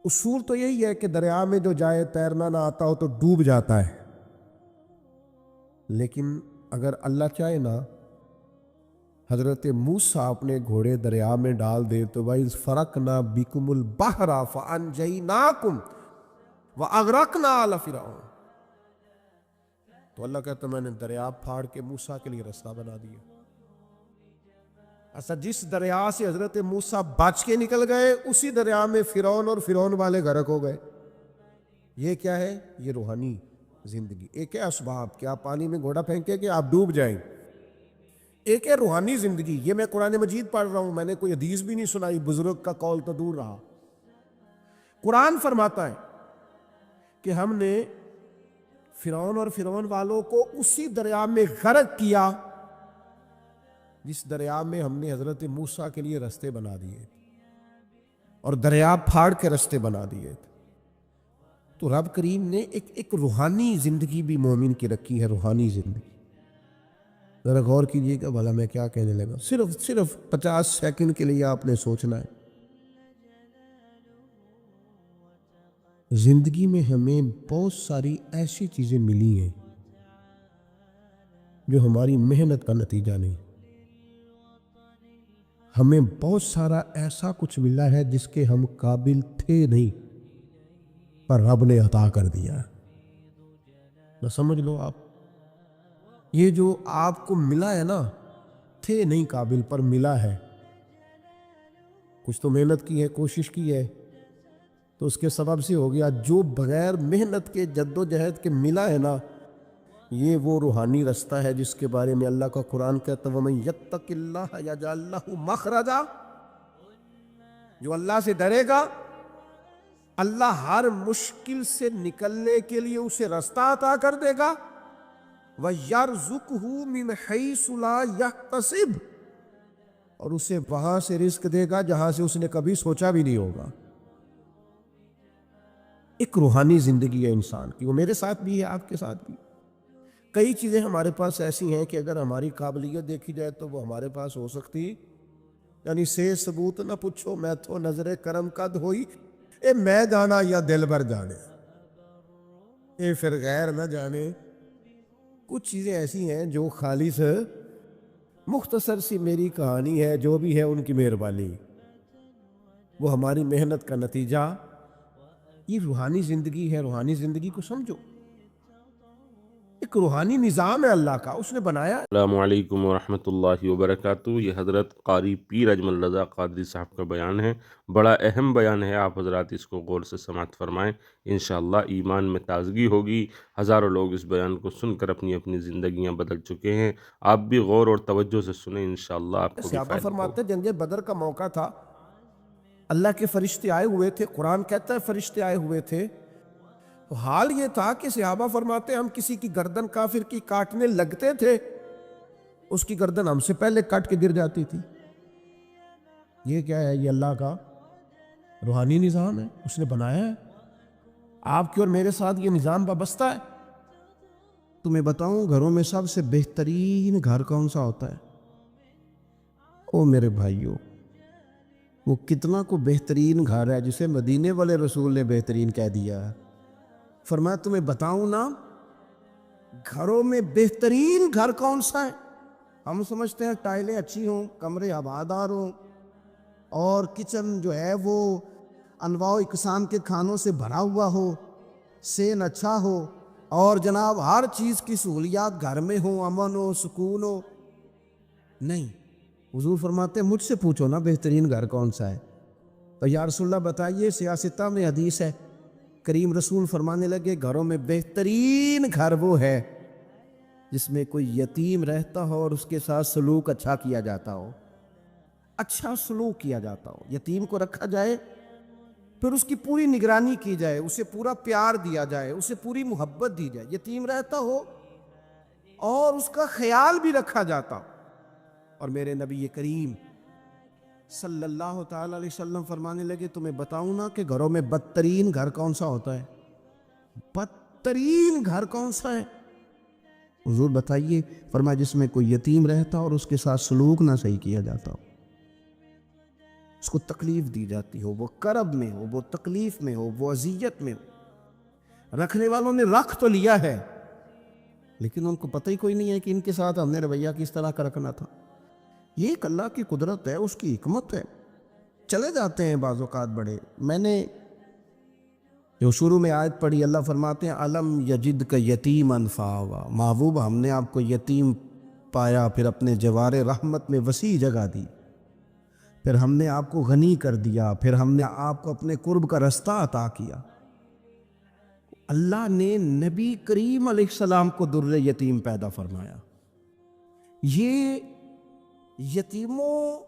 اصول تو یہی ہے کہ دریا میں جو جائے تیرنا نہ آتا ہو تو ڈوب جاتا ہے، لیکن اگر اللہ چاہے نا حضرت موسیٰ اپنے گھوڑے دریا میں ڈال دے تو وَإِذْ فَرَقْنَا بِكُمُ الْبَحْرَ فَأَنْجَيْنَاكُمْ وَأَغْرَقْنَا آلَ فِرْعَوْنَ، تو اللہ کہتا میں نے دریا پھاڑ کے موسیٰ کے لیے راستہ بنا دیا۔ اچھا، جس دریا سے حضرت موسیٰ بچ کے نکل گئے اسی دریا میں فرعون اور فرعون والے غرق ہو گئے۔ یہ کیا ہے؟ یہ روحانی زندگی۔ ایک ہے اسباب کہ آپ پانی میں گھوڑا پھینکے کہ آپ ڈوب جائیں، ایک ہے روحانی زندگی۔ یہ میں قرآن مجید پڑھ رہا ہوں، میں نے کوئی حدیث بھی نہیں سنائی، بزرگ کا قول تو دور رہا۔ قرآن فرماتا ہے کہ ہم نے فرعون اور فرعون والوں کو اسی دریا میں غرق کیا جس دریا میں ہم نے حضرت موسیٰ کے لیے رستے بنا دیے اور دریا پھاڑ کے رستے بنا دیے۔ تو رب کریم نے ایک روحانی زندگی بھی مومن کی رکھی ہے، روحانی زندگی۔ ذرا غور کیجئے گا بھلا میں کیا کہنے لگا، صرف 50 سیکنڈ کے لیے آپ نے سوچنا ہے۔ زندگی میں ہمیں بہت ساری ایسی چیزیں ملی ہیں جو ہماری محنت کا نتیجہ نہیں، ہمیں بہت سارا ایسا کچھ ملا ہے جس کے ہم قابل تھے نہیں پر رب نے عطا کر دیا۔ نہ سمجھ لو آپ، یہ جو آپ کو ملا ہے نا، تھے نہیں قابل پر ملا ہے، کچھ تو محنت کی ہے، کوشش کی ہے، تو اس کے سبب سے ہو گیا۔ جو بغیر محنت کے جد و جہد کے ملا ہے نا، یہ وہ روحانی رستہ ہے جس کے بارے میں اللہ کا قرآن کہتا ہے وَمَن يَتَّقِ اللَّهَ يَجْعَل لَّهُ مَخْرَجًا، جو اللہ سے ڈرے گا اللہ ہر مشکل سے نکلنے کے لیے اسے رستہ عطا کر دے گا، وَيَرْزُقْهُ مِنْ حَيْثُ لَا يَحْتَسِبُ، اور اسے وہاں سے رزق دے گا جہاں سے اس نے کبھی سوچا بھی نہیں ہوگا۔ ایک روحانی زندگی ہے انسان کی، وہ میرے ساتھ بھی ہے، آپ کے ساتھ بھی۔ کئی چیزیں ہمارے پاس ایسی ہیں کہ اگر ہماری قابلیت دیکھی جائے تو وہ ہمارے پاس ہو سکتی، یعنی سے ثبوت نہ پوچھو میں تو نظر کرم قد ہوئی، اے میں جانا یا دل بھر جانے، اے پھر غیر نہ جانے۔ کچھ چیزیں ایسی ہیں جو خالص مختصر سی میری کہانی ہے، جو بھی ہے ان کی مہربانی، وہ ہماری محنت کا نتیجہ۔ یہ روحانی زندگی ہے، روحانی زندگی کو سمجھو، ایک روحانی نظام ہے اللہ کا، اس نے بنایا۔ السلام علیکم ورحمۃ اللہ وبرکاتہ۔ یہ حضرت قاری پیر اجمل رضا قادری صاحب کا بیان ہے، بڑا اہم بیان ہے، آپ حضرات اس کو غور سے سماعت فرمائیں، انشاءاللہ ایمان میں تازگی ہوگی۔ ہزاروں لوگ اس بیان کو سن کر اپنی اپنی زندگیاں بدل چکے ہیں، آپ بھی غور اور توجہ سے سنیں، انشاءاللہ آپ کو بھی صحابہ فائدہ فرماتے ہوگا۔ جنگ بدر کا موقع تھا، اللہ کے فرشتے آئے ہوئے تھے، قرآن کہتا ہے فرشتے آئے ہوئے تھے، تو حال یہ تھا کہ صحابہ فرماتے ہم کسی کی گردن کافر کی کاٹنے لگتے تھے، اس کی گردن ہم سے پہلے کٹ کے گر جاتی تھی۔ یہ کیا ہے؟ یہ اللہ کا روحانی نظام ہے، اس نے بنایا ہے۔ آپ کے اور میرے ساتھ یہ نظام وابستہ ہے۔ تمہیں بتاؤں گھروں میں سب سے بہترین گھر کون سا ہوتا ہے؟ او میرے بھائیوں، وہ کتنا کو بہترین گھر ہے جسے مدینے والے رسول نے بہترین کہہ دیا ہے۔ فرمایا تمہیں بتاؤں نا گھروں میں بہترین گھر کون سا ہے؟ ہم سمجھتے ہیں ٹائلیں اچھی ہوں، کمرے ہوادار ہوں، اور کچن جو ہے وہ انواع و اقسام کے کھانوں سے بھرا ہوا ہو، سین اچھا ہو، اور جناب ہر چیز کی سہولیات گھر میں ہو، امن ہو، سکون ہو۔ نہیں، حضور فرماتے ہیں مجھ سے پوچھو نا بہترین گھر کون سا ہے؟ تو یا رسول اللہ بتائیے، سیاستہ میں حدیث ہے، کریم رسول فرمانے لگے گھروں میں بہترین گھر وہ ہے جس میں کوئی یتیم رہتا ہو اور اس کے ساتھ سلوک اچھا کیا جاتا ہو، اچھا سلوک کیا جاتا ہو، یتیم کو رکھا جائے، پھر اس کی پوری نگرانی کی جائے، اسے پورا پیار دیا جائے، اسے پوری محبت دی جائے، یتیم رہتا ہو اور اس کا خیال بھی رکھا جاتا ہو۔ اور میرے نبی کریم صلی اللہ تعالی علیہ وسلم فرمانے لگے تمہیں بتاؤں نا کہ گھروں میں بدترین گھر کون سا ہوتا ہے؟ بدترین گھر کون سا ہے؟ حضور بتائیے، فرمایا جس میں کوئی یتیم رہتا اور اس کے ساتھ سلوک نہ صحیح کیا جاتا ہو۔ اس کو تکلیف دی جاتی ہو، وہ کرب میں ہو، وہ تکلیف میں ہو، وہ اذیت میں ہو، رکھنے والوں نے رکھ تو لیا ہے لیکن ان کو پتہ ہی کوئی نہیں ہے کہ ان کے ساتھ ہم نے رویہ کس طرح کا رکھنا تھا۔ یہ ایک اللہ کی قدرت ہے، اس کی حکمت ہے۔ چلے جاتے ہیں بعض اوقات بڑے۔ میں نے جو شروع میں آیت پڑھی، اللہ فرماتے ہیں علم یجد کا یتیماً فآویٰ، محبوب ہم نے آپ کو یتیم پایا، پھر اپنے جوار رحمت میں وسیع جگہ دی، پھر ہم نے آپ کو غنی کر دیا، پھر ہم نے آپ کو اپنے قرب کا رستہ عطا کیا۔ اللہ نے نبی کریم علیہ السلام کو در یتیم پیدا فرمایا۔ یہ یتیموں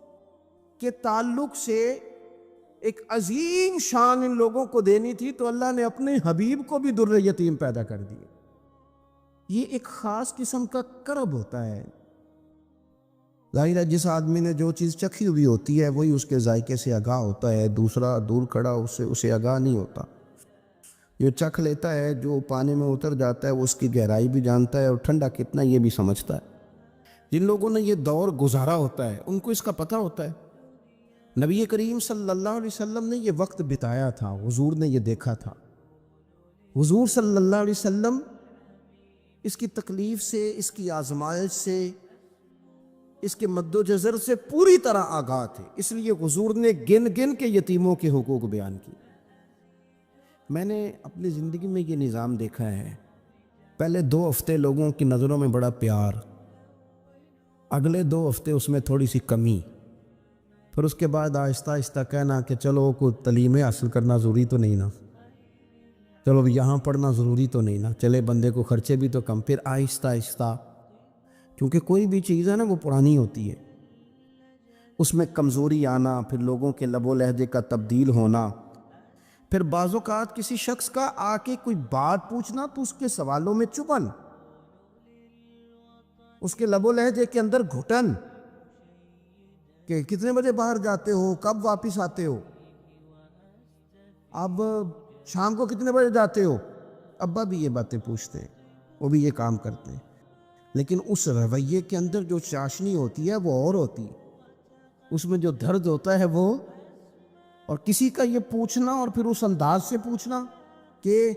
کے تعلق سے ایک عظیم شان ان لوگوں کو دینی تھی، تو اللہ نے اپنے حبیب کو بھی در یتیم پیدا کر دیا۔ یہ ایک خاص قسم کا کرب ہوتا ہے۔ ظاہر ہے جس آدمی نے جو چیز چکھی ہوئی ہوتی ہے وہی اس کے ذائقے سے آگاہ ہوتا ہے، دوسرا دور کھڑا اسے آگاہ نہیں ہوتا۔ جو چکھ لیتا ہے، جو پانی میں اتر جاتا ہے، وہ اس کی گہرائی بھی جانتا ہے اور ٹھنڈا کتنا یہ بھی سمجھتا ہے۔ جن لوگوں نے یہ دور گزارا ہوتا ہے ان کو اس کا پتہ ہوتا ہے۔ نبی کریم صلی اللہ علیہ وسلم نے یہ وقت بتایا تھا، حضور نے یہ دیکھا تھا۔ حضور صلی اللہ علیہ وسلم اس کی تکلیف سے، اس کی آزمائش سے، اس کے مد و جزر سے پوری طرح آگاہ تھے، اس لیے حضور نے گن گن کے یتیموں کے حقوق بیان کی۔ میں نے اپنی زندگی میں یہ نظام دیکھا ہے، پہلے 2 ہفتے لوگوں کی نظروں میں بڑا پیار، اگلے 2 ہفتے اس میں تھوڑی سی کمی، پھر اس کے بعد آہستہ آہستہ کہنا کہ چلو کوئی تعلیمیں حاصل کرنا ضروری تو نہیں نا، چلو یہاں پڑھنا ضروری تو نہیں نا، چلے بندے کو خرچے بھی تو کم، پھر آہستہ آہستہ، کیونکہ کوئی بھی چیز ہے نا وہ پرانی ہوتی ہے، اس میں کمزوری آنا، پھر لوگوں کے لب و لہجے کا تبدیل ہونا، پھر بعض اوقات کسی شخص کا آ کے کوئی بات پوچھنا تو اس کے سوالوں میں چبھن، اس کے لب و لہجے کے اندر گھٹن کہ کتنے بجے باہر جاتے ہو، کب واپس آتے ہو، اب شام کو کتنے بجے جاتے ہو۔ ابا بھی یہ باتیں پوچھتے ہیں، وہ بھی یہ کام کرتے ہیں، لیکن اس رویے کے اندر جو چاشنی ہوتی ہے وہ اور ہوتی ہے، اس میں جو درد ہوتا ہے وہ، اور کسی کا یہ پوچھنا اور پھر اس انداز سے پوچھنا کہ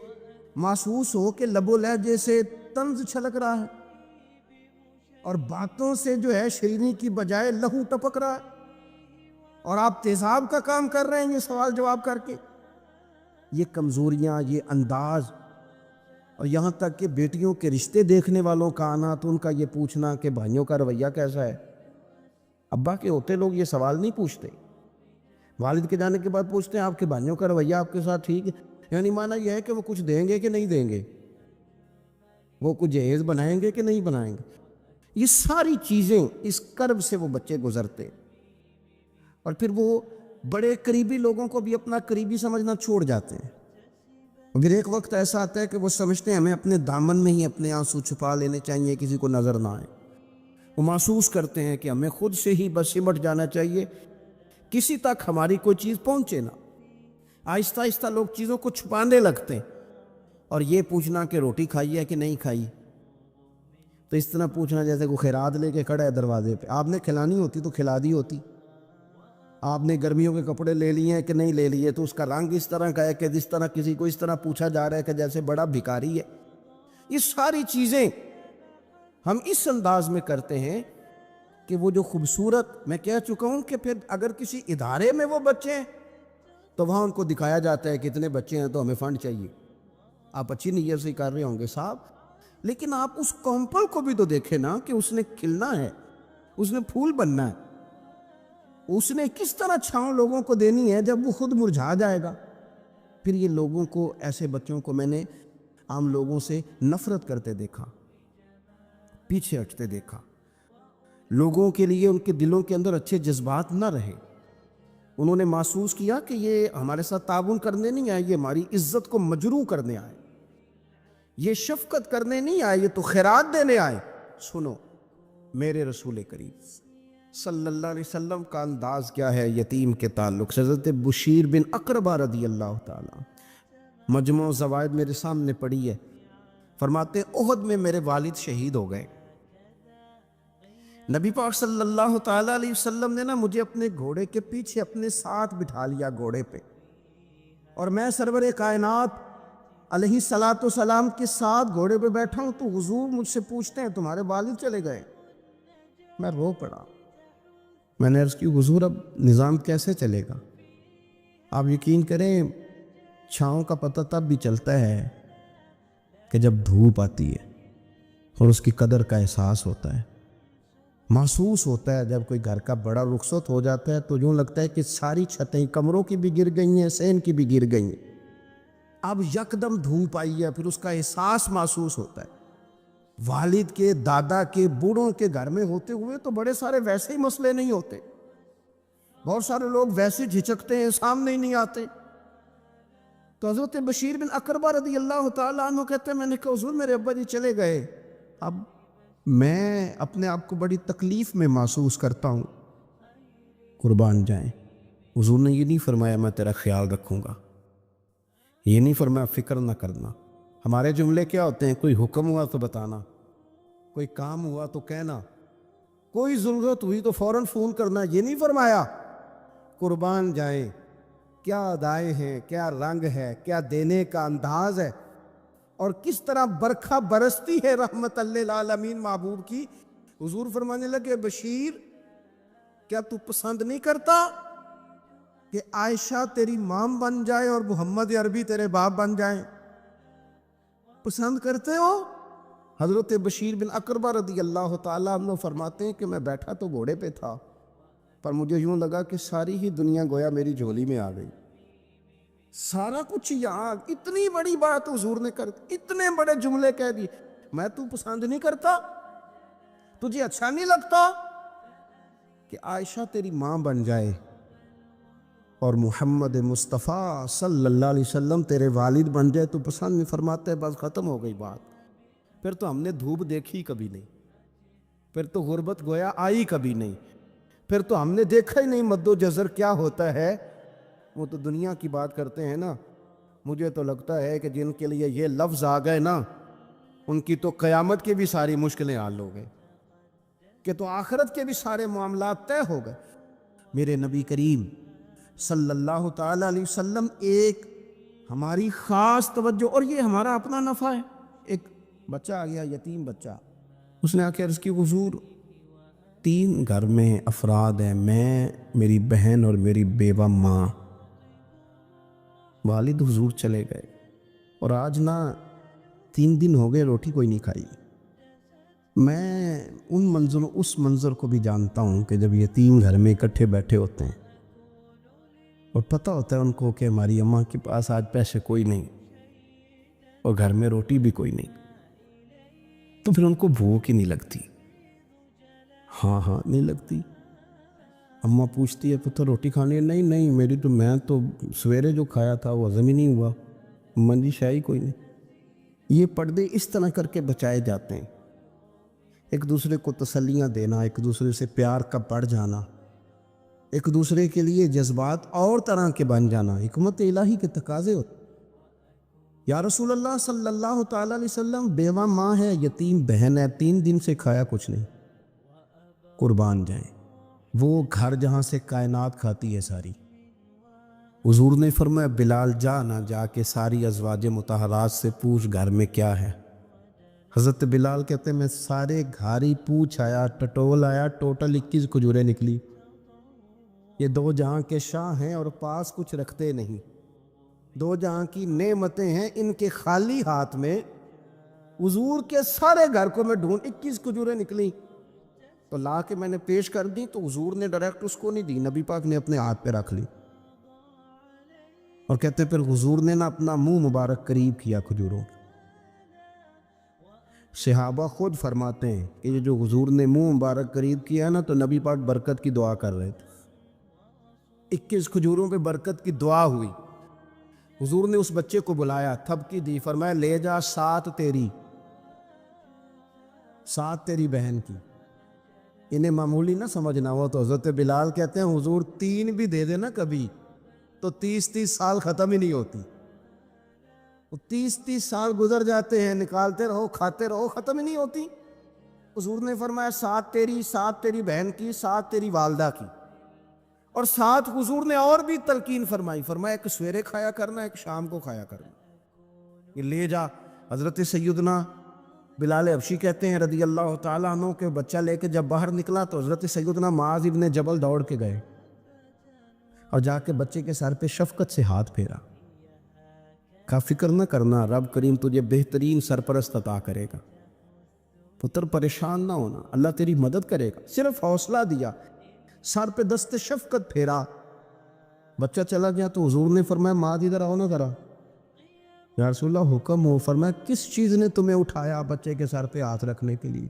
محسوس ہو کہ لب و لہجے سے طنز چھلک رہا ہے اور باتوں سے جو ہے شیرینی کی بجائے لہو ٹپک رہا ہے، اور آپ تیزاب کا کام کر رہے ہیں یہ سوال جواب کر کے۔ یہ کمزوریاں، یہ انداز، اور یہاں تک کہ بیٹیوں کے رشتے دیکھنے والوں کا آنا تو ان کا یہ پوچھنا کہ بھائیوں کا رویہ کیسا ہے۔ ابا کے ہوتے لوگ یہ سوال نہیں پوچھتے، والد کے جانے کے بعد پوچھتے ہیں آپ کے بھائیوں کا رویہ آپ کے ساتھ ٹھیک ہے، یعنی معنی یہ ہے کہ وہ کچھ دیں گے کہ نہیں دیں گے، وہ کچھ جہیز بنائیں گے کہ نہیں بنائیں گے۔ یہ ساری چیزیں اس کرب سے وہ بچے گزرتے، اور پھر وہ بڑے قریبی لوگوں کو بھی اپنا قریبی سمجھنا چھوڑ جاتے ہیں۔ پھر ایک وقت ایسا آتا ہے کہ وہ سمجھتے ہیں ہمیں اپنے دامن میں ہی اپنے آنسو چھپا لینے چاہیے، کسی کو نظر نہ آئے۔ وہ محسوس کرتے ہیں کہ ہمیں خود سے ہی بس سمٹ جانا چاہیے، کسی تک ہماری کوئی چیز پہنچے نہ۔ آہستہ آہستہ لوگ چیزوں کو چھپانے لگتے ہیں، اور یہ پوچھنا کہ روٹی کھائی ہے کہ نہیں کھائی، تو اس طرح پوچھنا جیسے کوئی خیرات لے کے کھڑا ہے دروازے پہ، آپ نے کھلانی ہوتی تو کھلا دی ہوتی، آپ نے گرمیوں کے کپڑے لے لیے ہیں کہ نہیں لے لیے، تو اس کا رنگ اس طرح کا ہے کہ جس طرح کسی کو اس طرح پوچھا جا رہا ہے کہ جیسے بڑا بھکاری ہے۔ یہ ساری چیزیں ہم اس انداز میں کرتے ہیں کہ وہ جو خوبصورت، میں کہہ چکا ہوں کہ پھر اگر کسی ادارے میں وہ بچے ہیں تو وہاں ان کو دکھایا جاتا ہے کہ اتنے بچے ہیں تو ہمیں فنڈ چاہیے۔ آپ اچھی نیت سے کر رہے ہوں گے صاحب، لیکن آپ اس کومپل کو بھی تو دیکھیں نا کہ اس نے کھلنا ہے، اس نے پھول بننا ہے، اس نے کس طرح چھاؤں لوگوں کو دینی ہے جب وہ خود مرجھا جائے گا۔ پھر یہ لوگوں کو، ایسے بچوں کو میں نے عام لوگوں سے نفرت کرتے دیکھا، پیچھے ہٹتے دیکھا، لوگوں کے لیے ان کے دلوں کے اندر اچھے جذبات نہ رہے۔ انہوں نے محسوس کیا کہ یہ ہمارے ساتھ تعاون کرنے نہیں آئے، یہ ہماری عزت کو مجروح کرنے آئے، یہ شفقت کرنے نہیں آئے، یہ تو خیرات دینے آئے۔ سنو، میرے رسول کریم صلی اللہ علیہ وسلم کا انداز کیا ہے یتیم کے تعلق سے۔ حضرت بشیر بن اقربہ رضی اللہ تعالیٰ، مجموع زوائد میرے سامنے پڑی ہے، فرماتے احد میں میرے والد شہید ہو گئے، نبی پاک صلی اللہ تعالیٰ علیہ وسلم نے نا مجھے اپنے گھوڑے کے پیچھے اپنے ساتھ بٹھا لیا گھوڑے پہ، اور میں سرور کائنات علیہ الصلوۃ والسلام کے ساتھ گھوڑے پہ بیٹھا ہوں، تو حضور مجھ سے پوچھتے ہیں تمہارے والد چلے گئے؟ میں رو پڑا۔ میں نے عرض کی حضور اب نظام کیسے چلے گا؟ آپ یقین کریں چھاؤں کا پتہ تب بھی چلتا ہے کہ جب دھوپ آتی ہے اور اس کی قدر کا احساس ہوتا ہے، محسوس ہوتا ہے۔ جب کوئی گھر کا بڑا رخصت ہو جاتا ہے تو یوں لگتا ہے کہ ساری چھتیں کمروں کی بھی گر گئی ہیں، صحن کی بھی گر گئی ہیں۔ اب یکدم دھوپ آئی ہے، پھر اس کا احساس محسوس ہوتا ہے۔ والد کے، دادا کے، بوڑھوں کے گھر میں ہوتے ہوئے تو بڑے سارے ویسے ہی مسئلے نہیں ہوتے، بہت سارے لوگ ویسے جھجکتے ہیں، سامنے ہی نہیں آتے۔ تو حضرت بشیر بن اقربہ رضی اللہ تعالیٰ عنہ کہتے ہیں میں نے کہا حضور میرے ابا جی چلے گئے، اب میں اپنے آپ کو بڑی تکلیف میں محسوس کرتا ہوں، قربان جائیں۔ حضور نے یہ نہیں فرمایا میں تیرا خیال رکھوں گا، یہ نہیں فرمایا فکر نہ کرنا۔ ہمارے جملے کیا ہوتے ہیں؟ کوئی حکم ہوا تو بتانا، کوئی کام ہوا تو کہنا، کوئی ضرورت ہوئی تو فوراً فون کرنا، یہ نہیں فرمایا۔ قربان جائیں کیا ادائیں ہیں، کیا رنگ ہے، کیا دینے کا انداز ہے، اور کس طرح برکھا برستی ہے رحمت للعالمین محبوب کی۔ حضور فرمانے لگے بشیر کیا تو پسند نہیں کرتا کہ عائشہ تیری ماں بن جائے اور محمد عربی تیرے باپ بن جائیں؟ پسند کرتے ہو؟ حضرت بشیر بن اقربہ رضی اللہ تعالیٰ عنہ فرماتے ہیں کہ میں بیٹھا تو گھوڑے پہ تھا، پر مجھے یوں لگا کہ ساری ہی دنیا گویا میری جھولی میں آ گئی، سارا کچھ یہاں، اتنی بڑی بات حضور نے کر، اتنے بڑے جملے کہہ دیے۔ میں تو پسند نہیں کرتا، تجھے اچھا نہیں لگتا کہ عائشہ تیری ماں بن جائے اور محمد مصطفیٰ صلی اللہ علیہ وسلم تیرے والد بن جائے؟ تو پسند نہیں فرماتے، بس ختم ہو گئی بات۔ پھر تو ہم نے دھوپ دیکھی کبھی نہیں، پھر تو غربت گویا آئی کبھی نہیں، پھر تو ہم نے دیکھا ہی نہیں مد و جزر کیا ہوتا ہے۔ وہ تو دنیا کی بات کرتے ہیں نا، مجھے تو لگتا ہے کہ جن کے لیے یہ لفظ آ گئے نا ان کی تو قیامت کی بھی ساری مشکلیں حل ہو گئے، کہ تو آخرت کے بھی سارے معاملات طے ہو گئے۔ میرے نبی کریم صلی اللہ تعالیٰ علیہ وسلم ایک ہماری خاص توجہ، اور یہ ہمارا اپنا نفع ہے۔ ایک بچہ آ گیا، یتیم بچہ، اس نے آ کے عرض کی حضور 3 گھر میں افراد ہیں، میں، میری بہن اور میری بیوہ ماں، والد حضور چلے گئے اور آج نہ 3 دن ہو گئے روٹی کوئی نہیں کھائی۔ میں اس منظر کو بھی جانتا ہوں کہ جب یتیم گھر میں اکٹھے بیٹھے ہوتے ہیں اور پتہ ہوتا ہے ان کو کہ ہماری اماں کے پاس آج پیسے کوئی نہیں اور گھر میں روٹی بھی کوئی نہیں، تو پھر ان کو بھوک ہی نہیں لگتی۔ ہاں نہیں لگتی۔ اماں پوچھتی ہے پتہ روٹی کھانی ہے؟ نہیں میں تو سویرے جو کھایا تھا وہ ہضم ہی نہیں ہوا، اماں جی شاہی کوئی نہیں۔ یہ پردے اس طرح کر کے بچائے جاتے ہیں، ایک دوسرے کو تسلیاں دینا، ایک دوسرے سے پیار کا بڑھ جانا، ایک دوسرے کے لیے جذبات اور طرح کے بن جانا، حکمت الہی کے تقاضے ہوتے۔ یا رسول اللہ صلی اللہ تعالیٰ علیہ وسلم بیوہ ماں ہے، یتیم بہن ہے، 3 دن سے کھایا کچھ نہیں، قربان جائیں۔ وہ گھر جہاں سے کائنات کھاتی ہے ساری، حضور نے فرمایا بلال جا کے ساری ازواج مطہرات سے پوچھ گھر میں کیا ہے۔ حضرت بلال کہتے ہیں میں سارے گھر ہی پوچھ آیا، ٹٹول آیا، ٹوٹل 21 کھجوریں نکلی۔ یہ 2 جہاں کے شاہ ہیں اور پاس کچھ رکھتے نہیں، 2 جہاں کی نعمتیں ہیں، ان کے خالی ہاتھ میں حضور کے سارے گھر کو میں ڈھونڈ 21 کھجوریں نکلی تو لا کے میں نے پیش کر دی، تو حضور نے ڈائریکٹ اس کو نہیں دی، نبی پاک نے اپنے ہاتھ پہ رکھ لی، اور کہتے پھر حضور نے نا اپنا منہ مبارک قریب کیا کھجوروں۔ صحابہ خود فرماتے ہیں کہ یہ جو حضور نے منہ مبارک قریب کیا نا تو نبی پاک برکت کی دعا کر رہے تھے، 21 کھجوروں پہ برکت کی دعا ہوئی۔ حضور نے اس بچے کو بلایا، تھپکی دی، فرمایا لے جا 7 تیری، 7 تیری بہن کی۔ انہیں معمولی نہ سمجھنا ہوا تو حضرت بلال کہتے ہیں حضور 3 بھی دے دینا کبھی تو 30 سال ختم ہی نہیں ہوتی، 30 سال گزر جاتے ہیں، نکالتے رہو کھاتے رہو، ختم ہی نہیں ہوتی۔ حضور نے فرمایا 7 تیری، 7 تیری بہن کی، 7 تیری والدہ کی، اور 7 حضور نے اور بھی تلقین فرمائی، فرمایا ایک سویرے کھایا کرنا، ایک شام کو کھایا کرنا، یہ لے جا۔ حضرت سیدنا بلال حبشی کہتے ہیں رضی اللہ تعالیٰ عنہ کہ بچہ لے کے جب باہر نکلا تو حضرت سیدنا معاذ ابن جبل دوڑ کے گئے اور جا کے بچے کے سر پہ شفقت سے ہاتھ پھیرا، کہا فکر نہ کرنا، رب کریم تجھے بہترین سرپرست عطا کرے گا، پتر پریشان نہ ہونا، اللہ تیری مدد کرے گا، صرف حوصلہ دیا، سر پہ دست شفقت پھیرا، بچہ چلا گیا۔ تو حضور نے فرمایا معاذ ادھر آؤ نا ذرا، یا رسول اللہ حکم ہو۔ فرمایا کس چیز نے تمہیں اٹھایا بچے کے سر پہ ہاتھ رکھنے کے لیے؟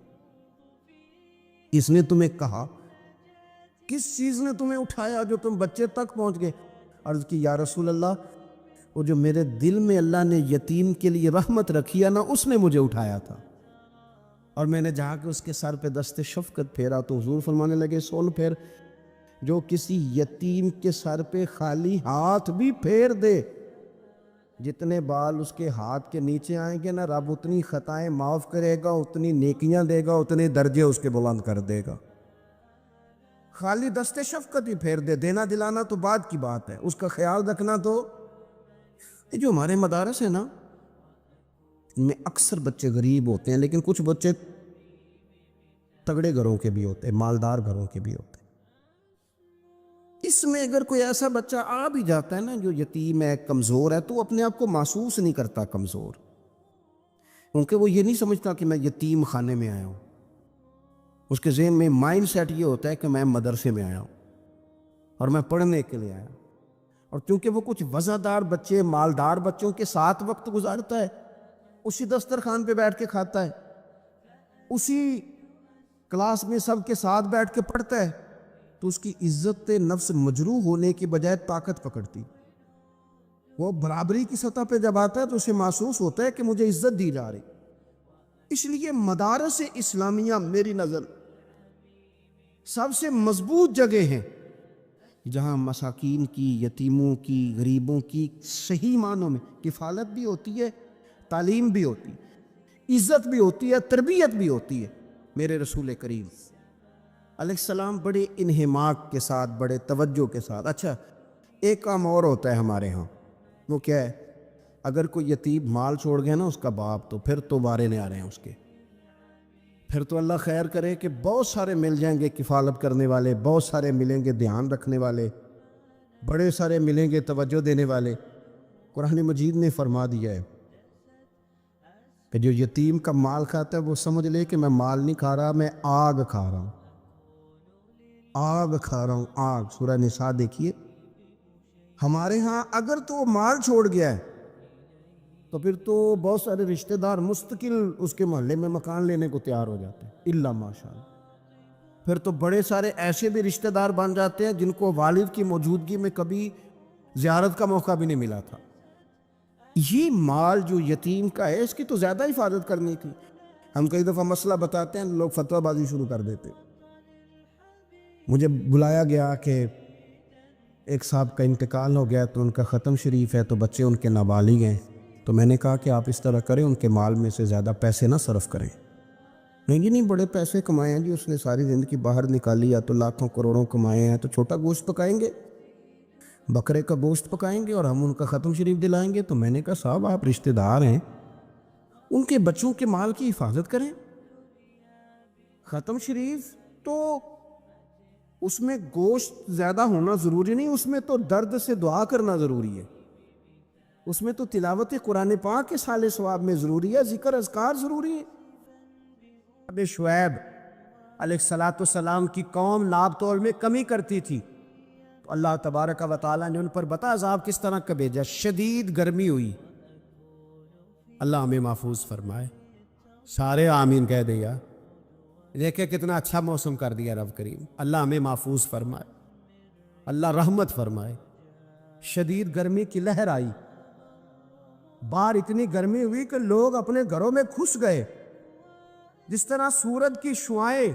اس نے تمہیں کہا، کس چیز نے تمہیں اٹھایا جو تم بچے تک پہنچ گئے؟ عرض کی یا رسول اللہ وہ جو میرے دل میں اللہ نے یتیم کے لیے رحمت رکھی ہے نا، اس نے مجھے اٹھایا تھا، اور میں نے جا کے اس کے سر پہ دست شفقت پھیرا۔ تو حضور فرمانے لگے سن پھر، جو کسی یتیم کے سر پہ خالی ہاتھ بھی پھیر دے، جتنے بال اس کے ہاتھ کے نیچے آئیں گے نا، رب اتنی خطائیں معاف کرے گا، اتنی نیکیاں دے گا، اتنے درجے اس کے بلند کر دے گا۔ خالی دست شفقت ہی پھیر دے، دینا دلانا تو بعد کی بات ہے، اس کا خیال رکھنا تو۔ یہ جو ہمارے مدارس ہیں نا، ان میں اکثر بچے غریب ہوتے ہیں، لیکن کچھ بچے تگڑے گھروں کے بھی ہوتے ہیں، مالدار گھروں کے بھی ہوتے ہیں۔ اس میں اگر کوئی ایسا بچہ آ بھی جاتا ہے نا جو یتیم ہے، کمزور ہے، تو وہ اپنے آپ کو محسوس نہیں کرتا کمزور، کیونکہ وہ یہ نہیں سمجھتا کہ میں یتیم خانے میں آیا ہوں۔ اس کے ذہن میں مائنڈ سیٹ یہ ہوتا ہے کہ میں مدرسے میں آیا ہوں اور میں پڑھنے کے لیے آیا ہوں، اور کیونکہ وہ کچھ وزادار بچے، مالدار بچوں کے ساتھ وقت گزارتا ہے، اسی دسترخوان پہ بیٹھ کے کھاتا ہے، اسی کلاس میں سب کے ساتھ بیٹھ کے پڑھتا ہے، تو اس کی عزت نفس مجروح ہونے کی بجائے طاقت پکڑتی۔ وہ برابری کی سطح پہ جب آتا ہے تو اسے محسوس ہوتا ہے کہ مجھے عزت دی جا رہی۔ اس لیے مدارس اسلامیہ میری نظر سب سے مضبوط جگہ ہیں جہاں مساکین کی، یتیموں کی، غریبوں کی صحیح معنوں میں کفالت بھی ہوتی ہے، تعلیم بھی ہوتی ہے، عزت بھی ہوتی ہے، تربیت بھی ہوتی ہے۔ میرے رسول کریم علیہ السلام بڑے انہماک کے ساتھ، بڑے توجہ کے ساتھ۔ اچھا ایک کام اور ہوتا ہے ہمارے ہاں، وہ کیا ہے؟ اگر کوئی یتیم مال چھوڑ گیا نا اس کا باپ، تو پھر تو بارے نہیں آ رہے ہیں اس کے، پھر تو اللہ خیر کرے کہ بہت سارے مل جائیں گے کفالت کرنے والے، بہت سارے ملیں گے دھیان رکھنے والے، بڑے سارے ملیں گے توجہ دینے والے۔ قرآن مجید نے فرما دیا ہے کہ جو یتیم کا مال کھاتا ہے وہ سمجھ لے کہ میں مال نہیں کھا رہا، میں آگ کھا رہا ہوں، آگ کھا رہا ہوں، آگ۔ سورہ نساء دیکھیے۔ ہمارے ہاں اگر تو وہ مال چھوڑ گیا ہے تو پھر تو بہت سارے رشتہ دار مستقل اس کے محلے میں مکان لینے کو تیار ہو جاتے ہیں، الا ماشاءاللہ۔ پھر تو بڑے سارے ایسے بھی رشتہ دار بن جاتے ہیں جن کو والد کی موجودگی میں کبھی زیارت کا موقع بھی نہیں ملا تھا۔ یہ مال جو یتیم کا ہے اس کی تو زیادہ حفاظت کرنی تھی۔ ہم کئی دفعہ مسئلہ بتاتے ہیں، لوگ فتویٰ بازی شروع کر دیتے۔ مجھے بلایا گیا کہ ایک صاحب کا انتقال ہو گیا تو ان کا ختم شریف ہے، تو بچے ان کے نابالغ ہیں، تو میں نے کہا کہ آپ اس طرح کریں، ان کے مال میں سے زیادہ پیسے نہ صرف کریں۔ نہیں جی نہیں، بڑے پیسے کمائے ہیں جی، اس نے ساری زندگی باہر نکالی ہے تو لاکھوں کروڑوں کمائے ہیں، تو چھوٹا گوشت پکائیں گے، بکرے کا گوشت پکائیں گے اور ہم ان کا ختم شریف دلائیں گے۔ تو میں نے کہا صاحب آپ رشتہ دار ہیں، ان کے بچوں کے مال کی حفاظت کریں۔ ختم شریف تو اس میں گوشت زیادہ ہونا ضروری نہیں، اس میں تو درد سے دعا کرنا ضروری ہے، اس میں تو تلاوت قرآن پاک کے صالح ثواب میں ضروری ہے، ذکر اذکار ضروری ہے۔ اب شعیب علیہ السلام کی قوم ناب تول میں کمی کرتی تھی، تو اللہ تبارک و تعالیٰ نے ان پر بتا عذاب کس طرح کا بھیجا، شدید گرمی ہوئی۔ اللہ ہمیں محفوظ فرمائے، سارے آمین کہہ دیا۔ دیکھیں کتنا اچھا موسم کر دیا رب کریم، اللہ ہمیں محفوظ فرمائے، اللہ رحمت فرمائے۔ شدید گرمی کی لہر آئی، باہر اتنی گرمی ہوئی کہ لوگ اپنے گھروں میں گھس گئے، جس طرح سورج کی شعاعیں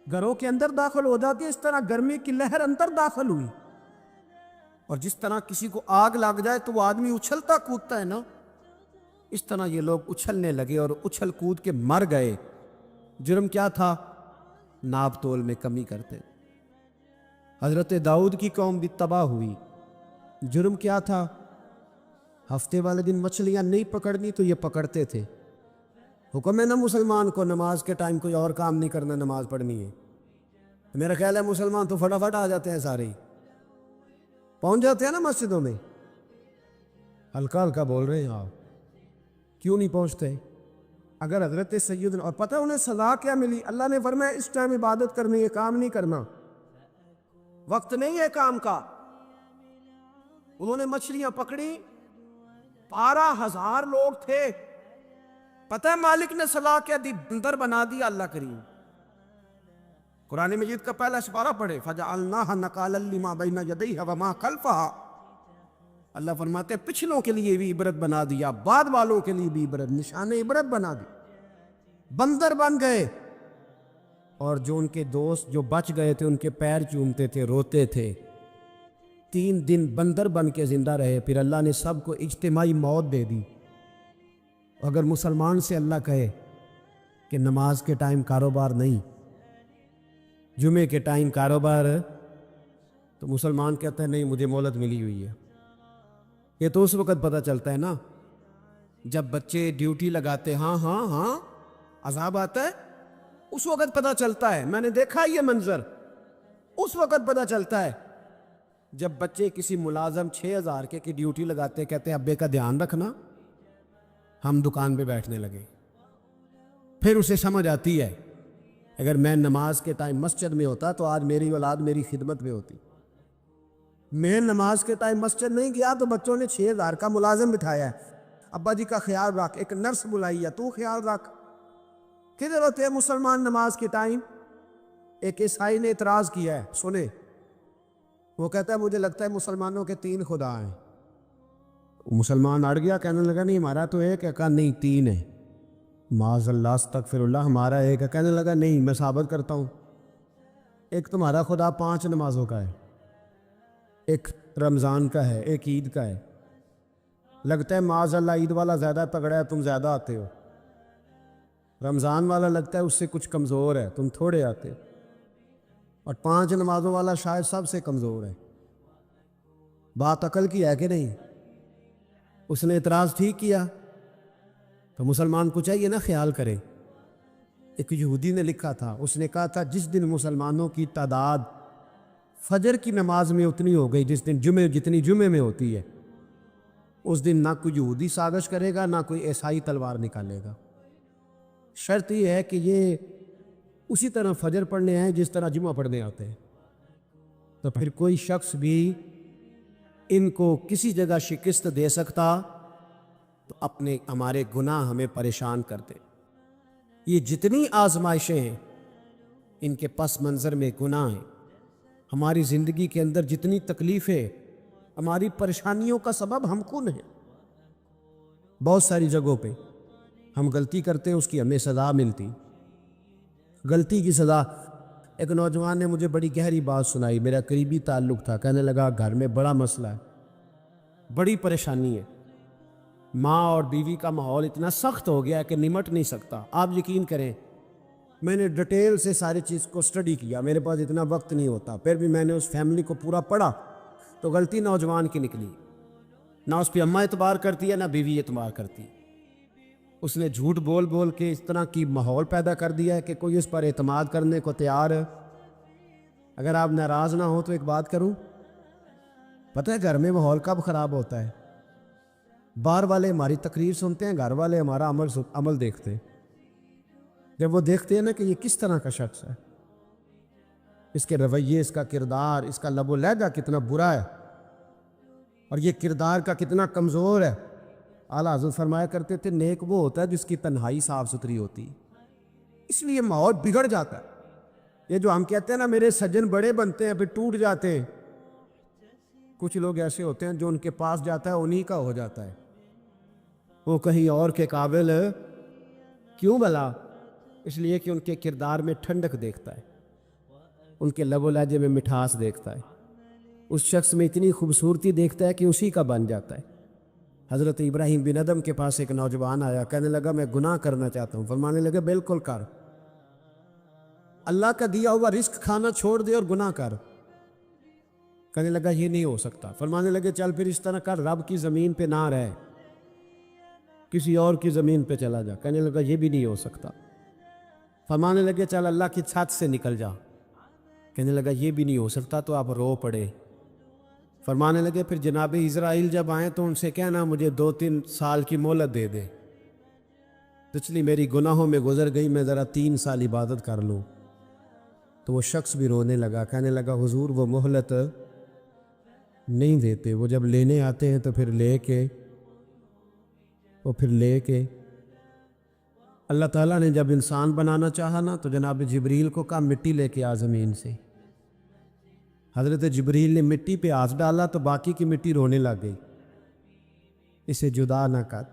گھروں کے اندر داخل ہو جاتی ہے، اس طرح گرمی کی لہر اندر داخل ہوئی، اور جس طرح کسی کو آگ لگ جائے تو وہ آدمی اچھلتا کودتا ہے نا، اس طرح یہ لوگ اچھلنے لگے اور اچھل کود کے مر گئے۔ جرم کیا تھا؟ ناپ تول میں کمی کرتے. حضرت داؤد کی قوم بھی تباہ ہوئی. جرم کیا تھا؟ ہفتے والے دن مچھلیاں نہیں پکڑنی تو یہ پکڑتے تھے. حکم ہے نا مسلمان کو نماز کے ٹائم کوئی اور کام نہیں کرنا، نماز پڑھنی ہے. میرا خیال ہے مسلمان تو فٹافٹ آ جاتے ہیں، سارے ہی پہنچ جاتے ہیں نا مسجدوں میں. ہلکا ہلکا بول رہے ہیں آپ، کیوں نہیں پہنچتے؟ اگر حضرت سیدنا، اور پتہ انہیں سزا کیا ملی؟ اللہ نے فرمایا اس ٹائم عبادت کرنی ہے، کام نہیں کرنا، وقت نہیں ہے کام کا. انہوں نے مچھلیاں پکڑی، 12,000 لوگ تھے. پتہ ہے مالک نے سزا کیا دی؟ بندر بنا دیا اللہ کریم. قرآن مجید کا پہلا سپارہ پڑھے، فَجَعَلْنَاهَا نَكَالًا لِمَا بَيْنَ يَدَيْهَا وَمَا خَلْفَهَا. اللہ فرماتے ہیں پچھلوں کے لیے بھی عبرت بنا دیا، بعد والوں کے لیے بھی عبرت، نشان عبرت بنا دی. بندر بن گئے، اور جو ان کے دوست جو بچ گئے تھے ان کے پیر چومتے تھے، روتے تھے. 3 دن بندر بن کے زندہ رہے. پھر اللہ نے سب کو اجتماعی موت دے دی. اگر مسلمان سے اللہ کہے کہ نماز کے ٹائم کاروبار نہیں، جمعے کے ٹائم کاروبار ہے، تو مسلمان کہتا ہے نہیں مجھے مہلت ملی ہوئی ہے. یہ تو اس وقت پتہ چلتا ہے نا جب بچے ڈیوٹی لگاتے، ہاں عذاب آتا ہے، اس وقت پتہ چلتا ہے. میں نے دیکھا یہ منظر، اس وقت پتہ چلتا ہے جب بچے کسی ملازم 6,000 کی ڈیوٹی لگاتے، کہتے ہیں ابے کا دھیان رکھنا، ہم دکان پہ بیٹھنے لگے. پھر اسے سمجھ آتی ہے اگر میں نماز کے ٹائم مسجد میں ہوتا تو آج میری اولاد میری خدمت میں ہوتی. میں نماز کے ٹائم مسجد نہیں گیا تو بچوں نے 6,000 کا ملازم بٹھایا ہے، ابا جی کا خیال رکھ، ایک نرس بلائی ہے تو خیال رکھ. کدھر ہوتے ہیں مسلمان نماز کے ٹائم؟ ایک عیسائی نے اعتراض کیا ہے، سنے، وہ کہتا ہے مجھے لگتا ہے مسلمانوں کے 3 خدا ہیں. مسلمان اڑ گیا، کہنے لگا نہیں ہمارا تو ایک ہے. کہا نہیں 3 ہے. معاذ اللہ استغفر اللہ، ہمارا ایک ہے. کہنے لگا نہیں میں ثابت کرتا ہوں، ایک تمہارا خدا 5 نمازوں کا ہے، ایک رمضان کا ہے، ایک عید کا ہے. لگتا ہے معاذ اللہ عید والا زیادہ تگڑا ہے، تم زیادہ آتے ہو. رمضان والا لگتا ہے اس سے کچھ کمزور ہے، تم تھوڑے آتے ہو. اور 5 نمازوں والا شاید سب سے کمزور ہے. بات عقل کی ہے کہ نہیں؟ اس نے اعتراض ٹھیک کیا. تو مسلمان کو چاہیے نا خیال کرے. ایک یہودی نے لکھا تھا، اس نے کہا تھا جس دن مسلمانوں کی تعداد فجر کی نماز میں اتنی ہو گئی جس دن جتنی جمعے میں ہوتی ہے، اس دن نہ کوئی یہودی سازش کرے گا نہ کوئی عیسائی تلوار نکالے گا. شرط یہ ہے کہ یہ اسی طرح فجر پڑھنے آئے جس طرح جمعہ پڑھنے آتے ہیں. تو پھر کوئی شخص بھی ان کو کسی جگہ شکست دے سکتا تو اپنے ہمارے گناہ ہمیں پریشان کرتے. یہ جتنی آزمائشیں ہیں ان کے پس منظر میں گناہ ہیں. ہماری زندگی کے اندر جتنی تکلیفیں، ہماری پریشانیوں کا سبب ہم کون ہیں. بہت ساری جگہوں پہ ہم غلطی کرتے ہیں، اس کی ہمیں سزا ملتی. غلطی کی سزا. ایک نوجوان نے مجھے بڑی گہری بات سنائی، میرا قریبی تعلق تھا. کہنے لگا گھر میں بڑا مسئلہ ہے، بڑی پریشانی ہے، ماں اور بیوی کا ماحول اتنا سخت ہو گیا ہے کہ نمٹ نہیں سکتا. آپ یقین کریں میں نے ڈیٹیل سے ساری چیز کو اسٹڈی کیا، میرے پاس اتنا وقت نہیں ہوتا، پھر بھی میں نے اس فیملی کو پورا پڑھا. تو غلطی نوجوان کی نکلی، نہ اس پہ اماں اعتبار کرتی ہے نہ بیوی اعتبار کرتی. اس نے جھوٹ بول بول کے اس طرح کی ماحول پیدا کر دیا ہے کہ کوئی اس پر اعتماد کرنے کو تیار ہے. اگر آپ ناراض نہ ہو تو ایک بات کروں، پتہ ہے گھر میں ماحول کب خراب ہوتا ہے؟ باہر والے ہماری تقریر سنتے ہیں، گھر والے ہمارا عمل دیکھتے ہیں. جب وہ دیکھتے ہیں نا کہ یہ کس طرح کا شخص ہے، اس کے رویے، اس کا کردار، اس کا لب و لہجہ کتنا برا ہے اور یہ کردار کا کتنا کمزور ہے. اعلیٰ حضرت فرمایا کرتے تھے نیک وہ ہوتا ہے جس کی تنہائی صاف ستھری ہوتی. اس لیے ماحول بگڑ جاتا ہے. یہ جو ہم کہتے ہیں نا میرے سجن بڑے بنتے ہیں پھر ٹوٹ جاتے ہیں، کچھ لوگ ایسے ہوتے ہیں جو ان کے پاس جاتا ہے انہی کا ہو جاتا ہے. وہ کہیں اور کے قابل کیوں بھلا؟ اس لیے کہ ان کے کردار میں ٹھنڈک دیکھتا ہے، ان کے لب و لہجے میں مٹھاس دیکھتا ہے، اس شخص میں اتنی خوبصورتی دیکھتا ہے کہ اسی کا بن جاتا ہے. حضرت ابراہیم بن ادم کے پاس ایک نوجوان آیا، کہنے لگا میں گناہ کرنا چاہتا ہوں. فرمانے لگا بالکل کر. اللہ کا دیا ہوا رزق کھانا چھوڑ دے اور گناہ کر. کہنے لگا یہ نہیں ہو سکتا. فرمانے لگے چل پھر اس طرح کر, رب کی زمین پہ نہ رہ, کسی اور کی زمین پہ چلا جا. کہنے لگا یہ بھی نہیں ہو سکتا. فرمانے لگے چل اللہ کی چھت سے نکل جا. کہنے لگا یہ بھی نہیں ہو سکتا. تو آپ رو پڑے. فرمانے لگے پھر جناب اسرائیل جب آئیں تو ان سے کہنا مجھے 2-3 سال کی مہلت دے دے, پچھلی میری گناہوں میں گزر گئی, میں ذرا 3 سال عبادت کر لوں. تو وہ شخص بھی رونے لگا. کہنے لگا حضور وہ مہلت نہیں دیتے, وہ جب لینے آتے ہیں تو پھر لے کے اللہ تعالیٰ نے جب انسان بنانا چاہا نا تو جناب جبریل کو کہا مٹی لے کے آ زمین سے. حضرت جبریل نے مٹی پہ ہاتھ ڈالا تو باقی کی مٹی رونے لگ گئی, اسے جدا نہ کر.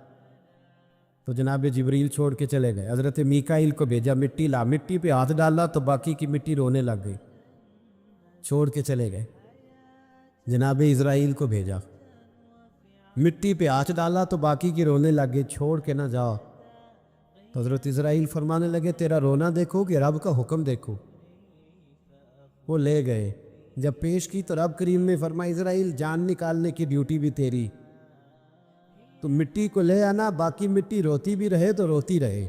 تو جناب جبریل چھوڑ کے چلے گئے. حضرت میکائیل کو بھیجا مٹی لا, مٹی پہ ہاتھ ڈالا تو باقی کی مٹی رونے لگ گئی, چھوڑ کے چلے گئے. جناب اسرائیل کو بھیجا, مٹی پہ ہاتھ ڈالا تو باقی کی رونے لگ گئی, چھوڑ کے نہ جاؤ. تو حضرت اسرائیل فرمانے لگے تیرا رونا دیکھو کہ رب کا حکم دیکھو. وہ لے گئے. جب پیش کی تو رب کریم نے فرمایا اسرائیل جان نکالنے کی ڈیوٹی بھی تیری, تو مٹی کو لے آنا, باقی مٹی روتی بھی رہے تو روتی رہے.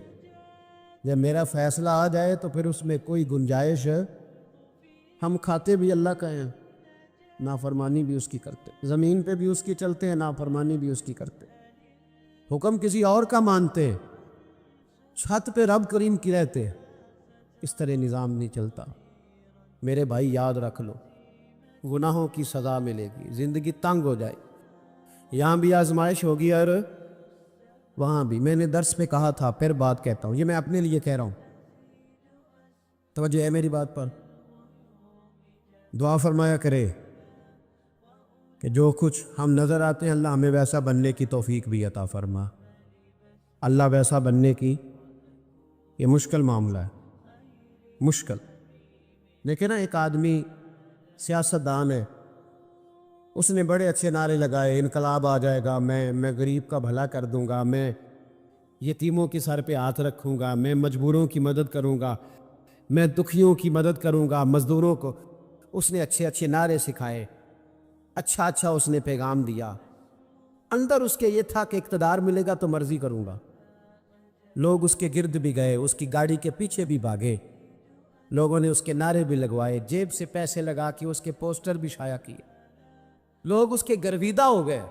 جب میرا فیصلہ آ جائے تو پھر اس میں کوئی گنجائش, ہم کھاتے بھی اللہ کا ہیں, نافرمانی بھی اس کی کرتے, زمین پہ بھی اس کی چلتے ہیں, نافرمانی بھی اس کی کرتے, حکم کسی اور کا مانتے, چھت پہ رب کریم کی رہتے. اس طرح نظام نہیں چلتا. میرے بھائی یاد رکھ لو, گناہوں کی سزا ملے گی, زندگی تنگ ہو جائے, یہاں بھی آزمائش ہوگی اور وہاں بھی. میں نے درس پہ کہا تھا, پھر بات کہتا ہوں, یہ میں اپنے لیے کہہ رہا ہوں, توجہ ہے میری بات پر. دعا فرمایا کرے کہ جو کچھ ہم نظر آتے ہیں اللہ ہمیں ویسا بننے کی توفیق بھی عطا فرما. اللہ ویسا بننے کی یہ مشکل معاملہ ہے, مشکل. لیکن نا ایک آدمی سیاستدان ہے, اس نے بڑے اچھے نعرے لگائے, انقلاب آ جائے گا, میں غریب کا بھلا کر دوں گا, میں یتیموں کے سر پہ ہاتھ رکھوں گا, میں مجبوروں کی مدد کروں گا, میں دکھیوں کی مدد کروں گا, مزدوروں کو. اس نے اچھے اچھے نعرے سکھائے, اچھا اس نے پیغام دیا. اندر اس کے یہ تھا کہ اقتدار ملے گا تو مرضی کروں گا. لوگ اس کے گرد بھی گئے, اس کی گاڑی کے پیچھے بھی بھاگے, لوگوں نے اس کے نعرے بھی لگوائے, جیب سے پیسے لگا کے اس کے پوسٹر بھی شائع کیے. لوگ اس کے گرویدہ ہو گئے.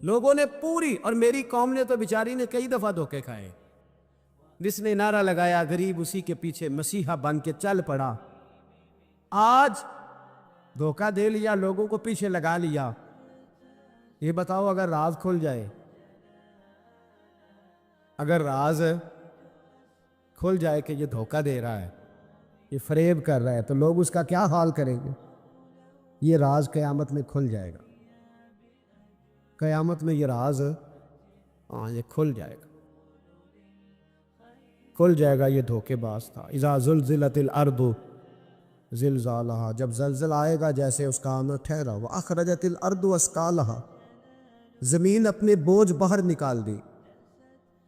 لوگوں نے پوری, اور میری قوم نے تو بیچاری نے کئی دفعہ دھوکے کھائے. جس نے نعرہ لگایا غریب اسی کے پیچھے مسیحا بن کے چل پڑا. آج دھوکہ دے لیا, لوگوں کو پیچھے لگا لیا. یہ بتاؤ اگر راز کھل جائے, اگر راز کھل جائے کہ یہ دھوکہ دے رہا ہے, یہ فریب کر رہا ہے, تو لوگ اس کا کیا حال کریں گے؟ یہ راز قیامت میں کھل جائے گا. قیامت میں یہ راز یہ کھل جائے گا, کھل جائے گا. یہ دھوکے باز تھا. اذا زلزلت الارض زلزالہا, جب زلزلہ آئے گا جیسے اس کا آنا ٹھہرا. واخرجت الارض اثقالہا, زمین اپنے بوجھ باہر نکال دی.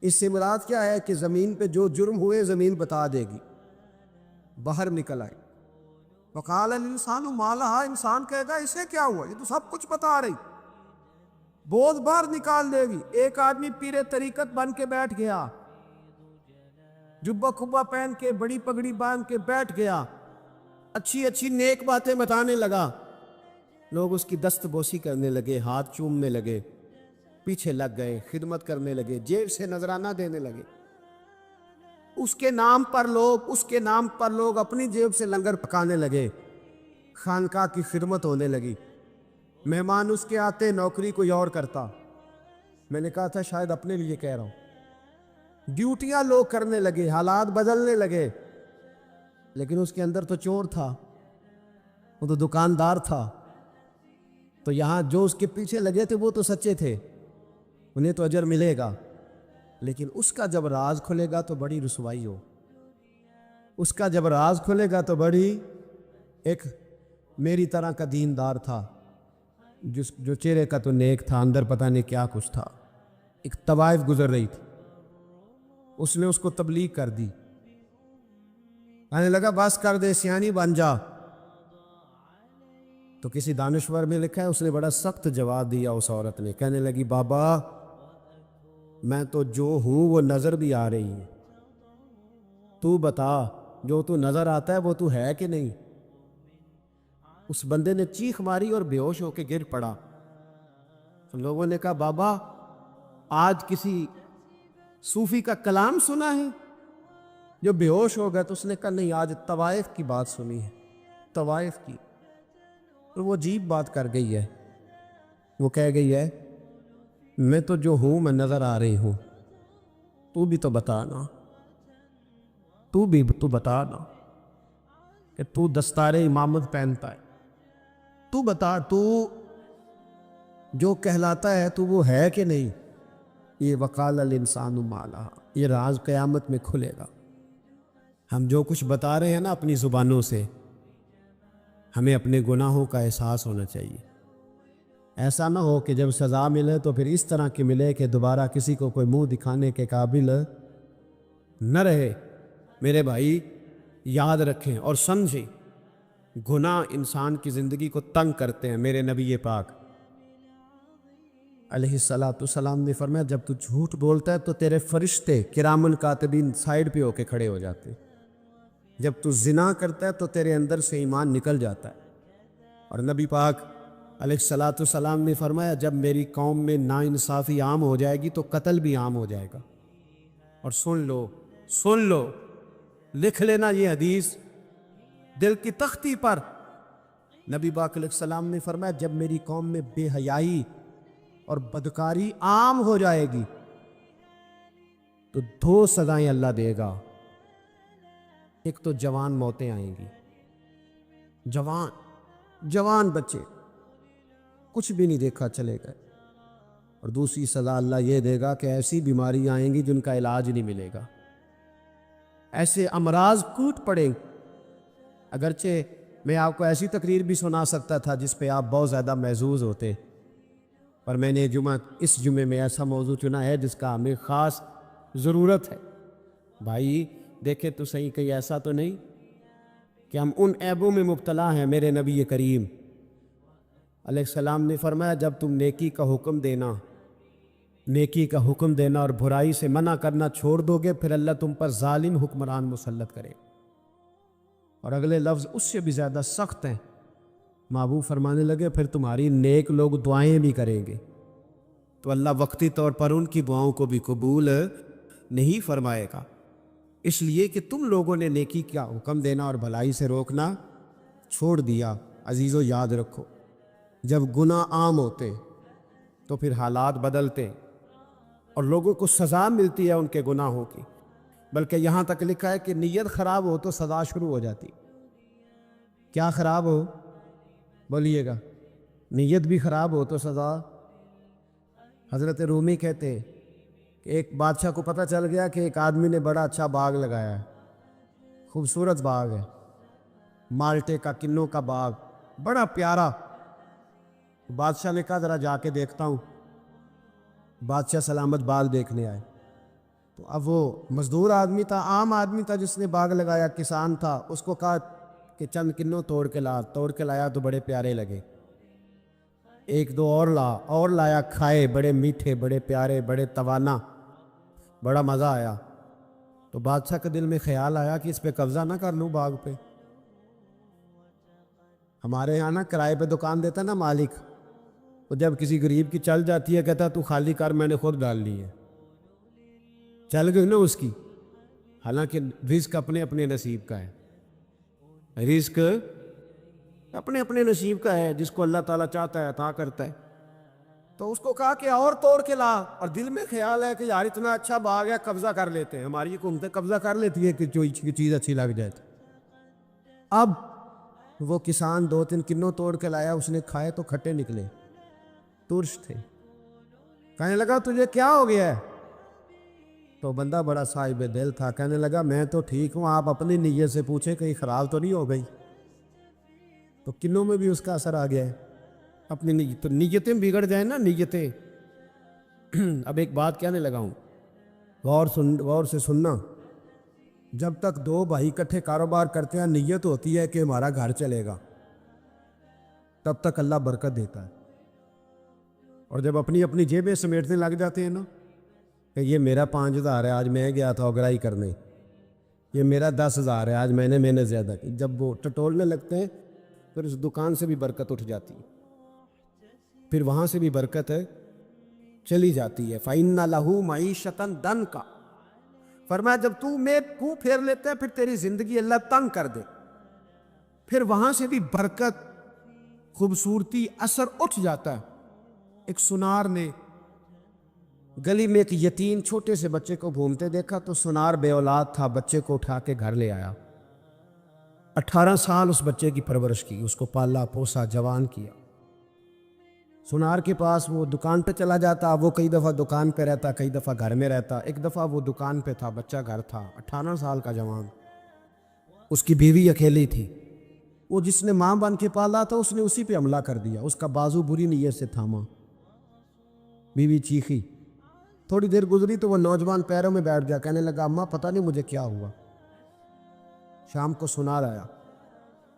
اس سے مراد کیا ہے کہ زمین پہ جو جرم ہوئے زمین بتا دے گی, باہر نکل آئے. وقال الانسان ما لہا, انسان کہے گا اسے کیا ہوا, یہ تو سب کچھ بتا رہی. بوجھ باہر نکال دے گی. ایک آدمی پیر طریقت بن کے بیٹھ گیا, جبہ کھبا پہن کے, بڑی پگڑی باندھ کے بیٹھ گیا, اچھی نیک باتیں بتانے لگا. لوگ اس کی دست بوسی کرنے لگے, ہاتھ چومنے لگے, پیچھے لگ گئے, خدمت کرنے لگے, جیب سے نذرانہ دینے لگے. اس کے نام پر لوگ اپنی جیب سے لنگر پکانے لگے, خانقاہ کی خدمت ہونے لگی. مہمان اس کے آتے, نوکری کوئی اور کرتا. میں نے کہا تھا شاید اپنے لیے کہہ رہا ہوں. ڈیوٹیاں لوگ کرنے لگے, حالات بدلنے لگے. لیکن اس کے اندر تو چور تھا, وہ تو دکاندار تھا. تو یہاں جو اس کے پیچھے لگے تھے وہ تو سچے تھے, انہیں تو اجر ملے گا. لیکن اس کا جب راز کھلے گا تو بڑی رسوائی ہو. اس کا جب راز کھلے گا تو بڑی, ایک میری طرح کا دیندار تھا, جو چہرے کا تو نیک تھا, اندر پتہ نہیں کیا کچھ تھا. ایک طوائف گزر رہی تھی, اس نے اس کو تبلیغ کر دی. کہنے لگا بس کر دے، سیانی بن جا۔ تو کسی دانشور میں لکھا ہے اس نے بڑا سخت جواب دیا اس عورت نے، کہنے لگی بابا میں تو جو ہوں وہ نظر بھی آ رہی ہے، تو بتا جو تو نظر آتا ہے وہ تو ہے کہ نہیں؟ اس بندے نے چیخ ماری اور بے ہوش ہو کے گر پڑا۔ تو لوگوں نے کہا بابا آج کسی صوفی کا کلام سنا ہے جو بے ہوش ہو گیا؟ تو اس نے کہا نہیں، آج طوائف کی بات سنی ہے، طوائف کی۔ تو وہ عجیب بات کر گئی ہے، وہ کہہ گئی ہے میں تو جو ہوں میں نظر آ رہی ہوں، تو بھی تو بتانا، تو بھی تو بتانا کہ تو دستار امامت پہنتا ہے، تو بتا تو جو کہلاتا ہے تو وہ ہے کہ نہیں؟ یہ وقال الانسان ما لہا، یہ راز قیامت میں کھلے گا۔ ہم جو کچھ بتا رہے ہیں نا اپنی زبانوں سے، ہمیں اپنے گناہوں کا احساس ہونا چاہیے۔ ایسا نہ ہو کہ جب سزا ملے تو پھر اس طرح کی ملے کہ دوبارہ کسی کو کوئی منہ دکھانے کے قابل نہ رہے۔ میرے بھائی یاد رکھیں اور سمجھیں، گناہ انسان کی زندگی کو تنگ کرتے ہیں۔ میرے نبی پاک علیہ السلام نے فرمایا جب تو جھوٹ بولتا ہے تو تیرے فرشتے کرامن کاتبین سائیڈ پہ ہو کے کھڑے ہو جاتے ہیں، جب تو زنا کرتا ہے تو تیرے اندر سے ایمان نکل جاتا ہے۔ اور نبی پاک علیہ السلام نے فرمایا جب میری قوم میں ناانصافی عام ہو جائے گی تو قتل بھی عام ہو جائے گا۔ اور سن لو، لکھ لینا یہ حدیث دل کی تختی پر۔ نبی پاک علیہ السلام نے فرمایا جب میری قوم میں بے حیائی اور بدکاری عام ہو جائے گی تو 2 سزائیں اللہ دے گا۔ ایک تو جوان موتیں آئیں گی، جوان بچے کچھ بھی نہیں دیکھا چلے گئے، اور دوسری سزا اللہ یہ دے گا کہ ایسی بیماری آئیں گی جن کا علاج نہیں ملے گا، ایسے امراض ٹوٹ پڑیں۔ اگرچہ میں آپ کو ایسی تقریر بھی سنا سکتا تھا جس پہ آپ بہت زیادہ محظوظ ہوتے، پر میں نے اس جمعے میں ایسا موضوع چنا ہے جس کا ہمیں خاص ضرورت ہے۔ بھائی دیکھے تو صحیح، کہیں ایسا تو نہیں کہ ہم ان عیبوں میں مبتلا ہیں۔ میرے نبی کریم علیہ السلام نے فرمایا جب تم نیکی کا حکم دینا اور برائی سے منع کرنا چھوڑ دو گے پھر اللہ تم پر ظالم حکمران مسلط کرے۔ اور اگلے لفظ اس سے بھی زیادہ سخت ہیں، محبوب فرمانے لگے پھر تمہاری نیک لوگ دعائیں بھی کریں گے تو اللہ وقتی طور پر ان کی دعاؤں کو بھی قبول نہیں فرمائے گا، اس لیے کہ تم لوگوں نے نیکی کا حکم دینا اور بھلائی سے روکنا چھوڑ دیا۔ عزیزو یاد رکھو جب گناہ عام ہوتے تو پھر حالات بدلتے اور لوگوں کو سزا ملتی ہے ان کے گناہوں کی، بلکہ یہاں تک لکھا ہے کہ نیت خراب ہو تو سزا شروع ہو جاتی۔ کیا خراب ہو؟ بولیے گا۔ نیت بھی خراب ہو تو سزا۔ حضرت رومی کہتے کہ ایک بادشاہ کو پتہ چل گیا کہ ایک آدمی نے بڑا اچھا باغ لگایا ہے، خوبصورت باغ ہے، مالٹے کا، کنوں کا باغ، بڑا پیارا۔ بادشاہ نے کہا ذرا جا کے دیکھتا ہوں۔ بادشاہ سلامت باغ دیکھنے آئے تو اب وہ مزدور آدمی تھا، عام آدمی تھا جس نے باغ لگایا، کسان تھا، اس کو کہا کہ چند کنوں توڑ کے لایا تو بڑے پیارے لگے، ایک دو اور لایا، کھائے، بڑے میٹھے، بڑے پیارے، بڑے توانا، بڑا مزہ آیا۔ تو بادشاہ کے دل میں خیال آیا کہ اس پہ قبضہ نہ کر لوں باغ پہ۔ ہمارے یہاں نا کرائے پہ دکان دیتا نا مالک، وہ جب کسی غریب کی چل جاتی ہے کہتا تو خالی کر، میں نے خود ڈال لی ہے، چل گئی نا اس کی۔ حالانکہ رزق اپنے اپنے نصیب کا ہے، رزق اپنے اپنے نصیب کا ہے، جس کو اللہ تعالیٰ چاہتا ہے عطا کرتا ہے۔ تو اس کو کہا کہ اور توڑ کے لا، اور دل میں خیال ہے کہ یار اتنا اچھا باغ ہے قبضہ کر لیتے ہیں، ہماری حکومتیں قبضہ کر لیتی ہے کہ جو چیز اچھی لگ جائے تو۔ اب وہ کسان 2-3 کنوں توڑ کے لایا، اس نے کھائے تو کھٹے نکلے، ترش تھے۔ کہنے لگا تجھے کیا ہو گیا ہے؟ تو بندہ بڑا صاحب دل تھا، کہنے لگا میں تو ٹھیک ہوں، آپ اپنی نیت سے پوچھیں کہیں خراب تو نہیں ہو گئی؟ تو کنوں میں بھی اس کا اثر آ گیا ہے، اپنی نیت، تو نیتیں بگڑ جائیں نا، نیتیں۔ اب ایک بات کہنے لگا ہوں، غور سے سننا۔ جب تک دو بھائی اکٹھے کاروبار کرتے ہیں نیت ہوتی ہے کہ ہمارا گھر چلے گا، تب تک اللہ برکت دیتا ہے. اور جب اپنی اپنی جیبیں سمیٹنے لگ جاتے ہیں نا کہ یہ میرا 5,000 ہے، آج میں گیا تھا اگرائی کرنے، یہ میرا 10,000 ہے، آج میں نے محنت زیادہ کی، جب وہ ٹٹولنے لگتے ہیں پھر اس دکان سے بھی برکت اٹھ جاتی ہے، پھر وہاں سے بھی برکت ہے چلی جاتی ہے. فَإِنَّ لَهُ مَعِيشَةً ضَنْكَ، فرمایا جب تو منہ پھیر لیتا ہے پھر تیری زندگی اللہ تنگ کر دے، پھر وہاں سے بھی برکت، خوبصورتی، اثر اٹھ جاتا ہے. ایک سنار نے گلی میں ایک یتیم چھوٹے سے بچے کو گھومتے دیکھا تو سنار بے اولاد تھا، بچے کو اٹھا کے گھر لے آیا. 18 سال اس بچے کی پرورش کی، اس کو پالا پوسا، جوان کیا. سنار کے پاس وہ دکان پہ چلا جاتا، وہ کئی دفعہ دکان پہ رہتا، کئی دفعہ گھر میں رہتا. ایک دفعہ وہ دکان پہ تھا، بچہ گھر تھا، 18 سال کا جوان. اس کی بیوی اکیلی تھی. وہ جس نے ماں بن کے پالا تھا اس نے اسی پہ حملہ کر دیا، اس کا بازو بری نیت سے تھاما. بیوی چیخی، تھوڑی دیر گزری تو وہ نوجوان پیروں میں بیٹھ گیا، کہنے لگا اماں پتہ نہیں مجھے کیا ہوا. شام کو سنار آیا،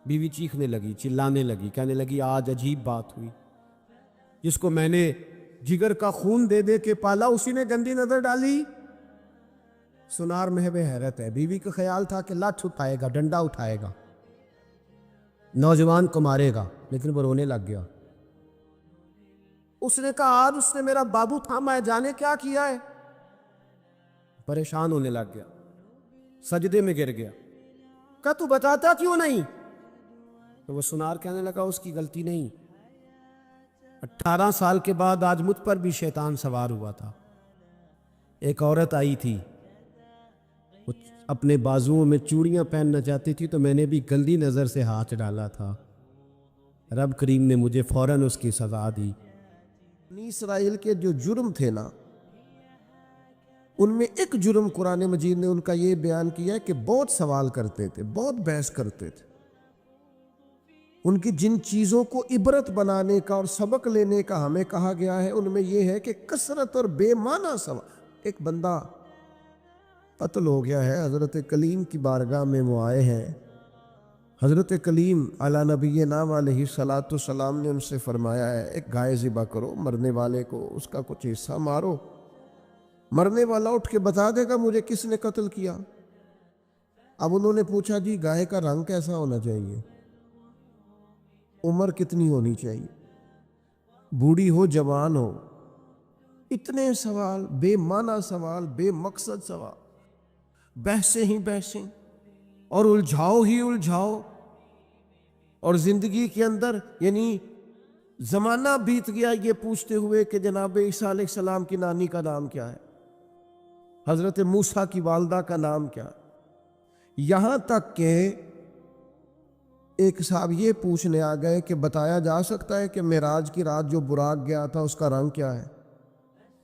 بیوی چیخنے لگی، چلانے لگی، کہنے لگی آج عجیب بات ہوئی، جس کو میں نے جگر کا خون دے دے کے پالا اسی نے گندی نظر ڈالی. سنار محو حیرت ہے. بیوی کا خیال تھا کہ لاٹھ اٹھائے گا، ڈنڈا اٹھائے گا، نوجوان کو مارے گا، لیکن وہ رونے لگ گیا. اس نے کہا آج اس نے میرا بابو تھاما ہے، جانے کیا کیا ہے. پریشان ہونے لگ گیا، سجدے میں گر گیا. کہا تو بتاتا کیوں نہیں؟ تو وہ سنار کہنے لگا اس کی غلطی نہیں، 18 سال کے بعد آج مجھ پر بھی شیطان سوار ہوا تھا. ایک عورت آئی تھی، وہ اپنے بازوؤں میں چوڑیاں پہننا چاہتی تھی تو میں نے بھی گندی نظر سے ہاتھ ڈالا تھا، رب کریم نے مجھے فوراً اس کی سزا دی. بنی اسرائیل کے جو جرم تھے نا، ان میں ایک جرم قرآن مجید نے ان کا یہ بیان کیا ہے کہ بہت سوال کرتے تھے، بہت بحث کرتے تھے. ان کی جن چیزوں کو عبرت بنانے کا اور سبق لینے کا ہمیں کہا گیا ہے ان میں یہ ہے کہ کثرت اور بے معنی سوال. ایک بندہ قتل ہو گیا ہے، حضرت کلیم کی بارگاہ میں وہ آئے ہیں. حضرت کلیم علی نبینا علیہ الصلاۃ والسلام نے ان سے فرمایا ہے ایک گائے ذبح کرو، مرنے والے کو اس کا کچھ حصہ مارو. مرنے والا اٹھ کے بتا دے گا مجھے کس نے قتل کیا. اب انہوں نے پوچھا جی گائے کا رنگ کیسا ہونا چاہیے، عمر کتنی ہونی چاہیے، بوڑھی ہو جوان ہو. اتنے سوال، بے معنی سوال، بے مقصد سوال، بحثیں ہی بحثیں اور الجھاؤ ہی الجھاؤ. اور زندگی کے اندر یعنی زمانہ بیت گیا یہ پوچھتے ہوئے کہ جناب عیسیٰ علیہ السلام کی نانی کا نام کیا ہے، حضرت موسیٰ کی والدہ کا نام کیا ہے. یہاں تک کہ ایک صاحب یہ پوچھنے آ گئے کہ بتایا جا سکتا ہے کہ معراج کی رات جو براق گیا تھا اس کا رنگ کیا ہے.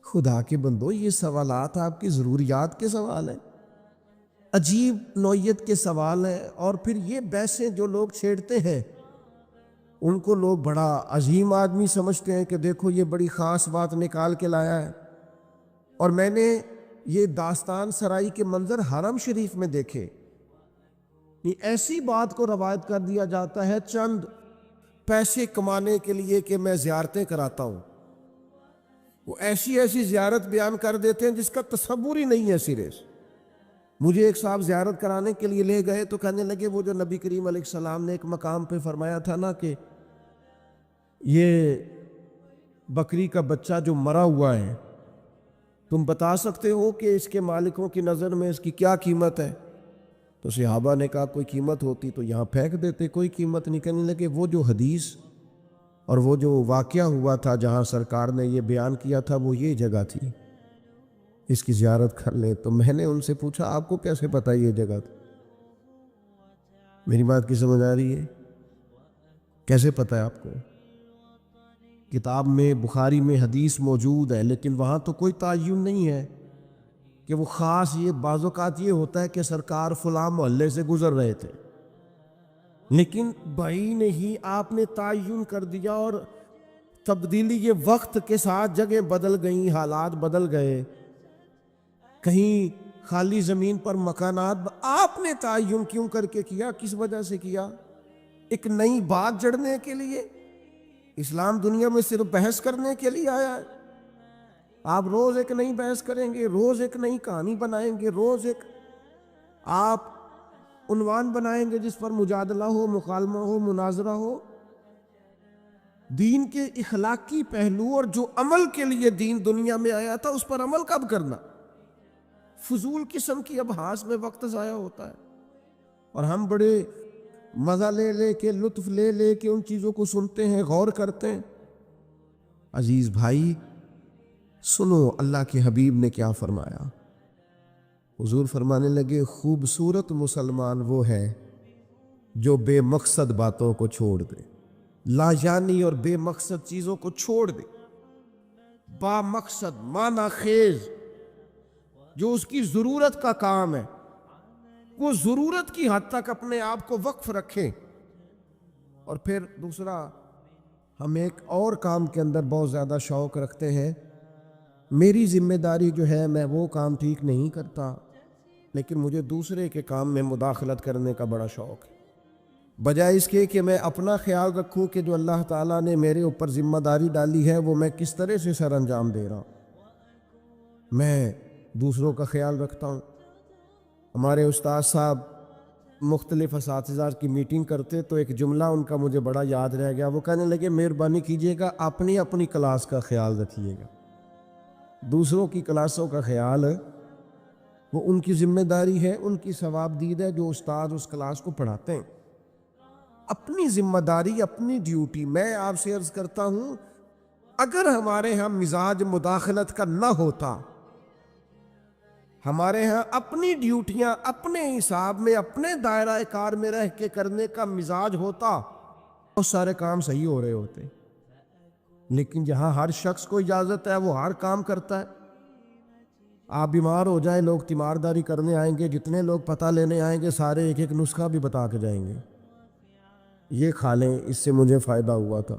خدا کے بندو، یہ سوالات آپ کی ضروریات کے سوال ہیں، عجیب نوعیت کے سوال ہیں. اور پھر یہ بحثیں جو لوگ چھیڑتے ہیں ان کو لوگ بڑا عظیم آدمی سمجھتے ہیں کہ دیکھو یہ بڑی خاص بات نکال کے لایا ہے. اور میں نے یہ داستان سرائی کے منظر حرم شریف میں دیکھے. یہ ایسی بات کو روایت کر دیا جاتا ہے چند پیسے کمانے کے لیے کہ میں زیارتیں کراتا ہوں. وہ ایسی ایسی زیارت بیان کر دیتے ہیں جس کا تصور ہی نہیں ہے سرے سے. مجھے ایک صاحب زیارت کرانے کے لیے لے گئے تو کہنے لگے وہ جو نبی کریم علیہ السلام نے ایک مقام پہ فرمایا تھا نا کہ یہ بکری کا بچہ جو مرا ہوا ہے تم بتا سکتے ہو کہ اس کے مالکوں کی نظر میں اس کی کیا قیمت ہے. تو صحابہ نے کہا کوئی قیمت ہوتی تو یہاں پھینک دیتے، کوئی قیمت نہیں. کہنے لگے وہ جو حدیث اور وہ جو واقعہ ہوا تھا جہاں سرکار نے یہ بیان کیا تھا وہ یہ جگہ تھی، اس کی زیارت کر لیں. تو میں نے ان سے پوچھا آپ کو کیسے پتہ یہ جگہ تھی؟ میری بات کی سمجھ آ رہی ہے؟ کیسے پتہ ہے آپ کو؟ کتاب میں بخاری میں حدیث موجود ہے لیکن وہاں تو کوئی تعین نہیں ہے کہ وہ خاص. یہ بعض اوقات یہ ہوتا ہے کہ سرکار فلاں محلے سے گزر رہے تھے لیکن بھائی نہیں آپ نے تعین کر دیا اور تبدیلی یہ وقت کے ساتھ جگہ بدل گئیں، حالات بدل گئے. کہیں خالی زمین پر مکانات آپ نے تعین کیوں کر کے کیا؟ کس وجہ سے کیا؟ ایک نئی بات جڑنے کے لیے؟ اسلام دنیا میں صرف بحث کرنے کے لیے آیا ہے؟ آپ روز ایک نئی بحث کریں گے، روز ایک نئی کہانی بنائیں گے، روز ایک آپ عنوان بنائیں گے جس پر مجادلہ ہو، مکالمہ ہو، مناظرہ ہو۔ دین کے اخلاقی پہلو اور جو عمل کے لیے دین دنیا میں آیا تھا اس پر عمل کب کرنا؟ فضول قسم کی ابحاث میں وقت ضائع ہوتا ہے، اور ہم بڑے مزہ لے لے کے، لطف لے لے کے ان چیزوں کو سنتے ہیں، غور کرتے ہیں۔ عزیز بھائی سنو اللہ کے حبیب نے کیا فرمایا۔ حضور فرمانے لگے خوبصورت مسلمان وہ ہے جو بے مقصد باتوں کو چھوڑ دے، لا یعنی اور بے مقصد چیزوں کو چھوڑ دے، با مقصد معنی خیز جو اس کی ضرورت کا کام ہے وہ ضرورت کی حد تک اپنے آپ کو وقف رکھیں۔ اور پھر دوسرا، ہم ایک اور کام کے اندر بہت زیادہ شوق رکھتے ہیں، میری ذمہ داری جو ہے میں وہ کام ٹھیک نہیں کرتا لیکن مجھے دوسرے کے کام میں مداخلت کرنے کا بڑا شوق ہے، بجائے اس کے کہ میں اپنا خیال رکھوں کہ جو اللہ تعالیٰ نے میرے اوپر ذمہ داری ڈالی ہے وہ میں کس طرح سے سر انجام دے رہا ہوں، میں دوسروں کا خیال رکھتا ہوں۔ ہمارے استاد صاحب مختلف اساتذہ کی میٹنگ کرتے تو ایک جملہ ان کا مجھے بڑا یاد رہ گیا، وہ کہنے لگے مہربانی کیجیے گا اپنی اپنی کلاس کا خیال رکھیے گا، دوسروں کی کلاسوں کا خیال وہ ان کی ذمہ داری ہے، ان کی ثواب دید ہے جو استاد اس کلاس کو پڑھاتے ہیں۔ اپنی ذمہ داری، اپنی ڈیوٹی۔ میں آپ سے عرض کرتا ہوں اگر ہمارے ہاں مزاج مداخلت کا نہ ہوتا، ہمارے ہاں اپنی ڈیوٹیاں اپنے حساب میں اپنے دائرہ کار میں رہ کے کرنے کا مزاج ہوتا، بہت سارے کام صحیح ہو رہے ہوتے، لیکن جہاں ہر شخص کو اجازت ہے وہ ہر کام کرتا ہے۔ آپ بیمار ہو جائیں، لوگ تیمارداری کرنے آئیں گے، جتنے لوگ پتہ لینے آئیں گے سارے ایک ایک نسخہ بھی بتا کے جائیں گے، یہ کھا لیں اس سے مجھے فائدہ ہوا تھا۔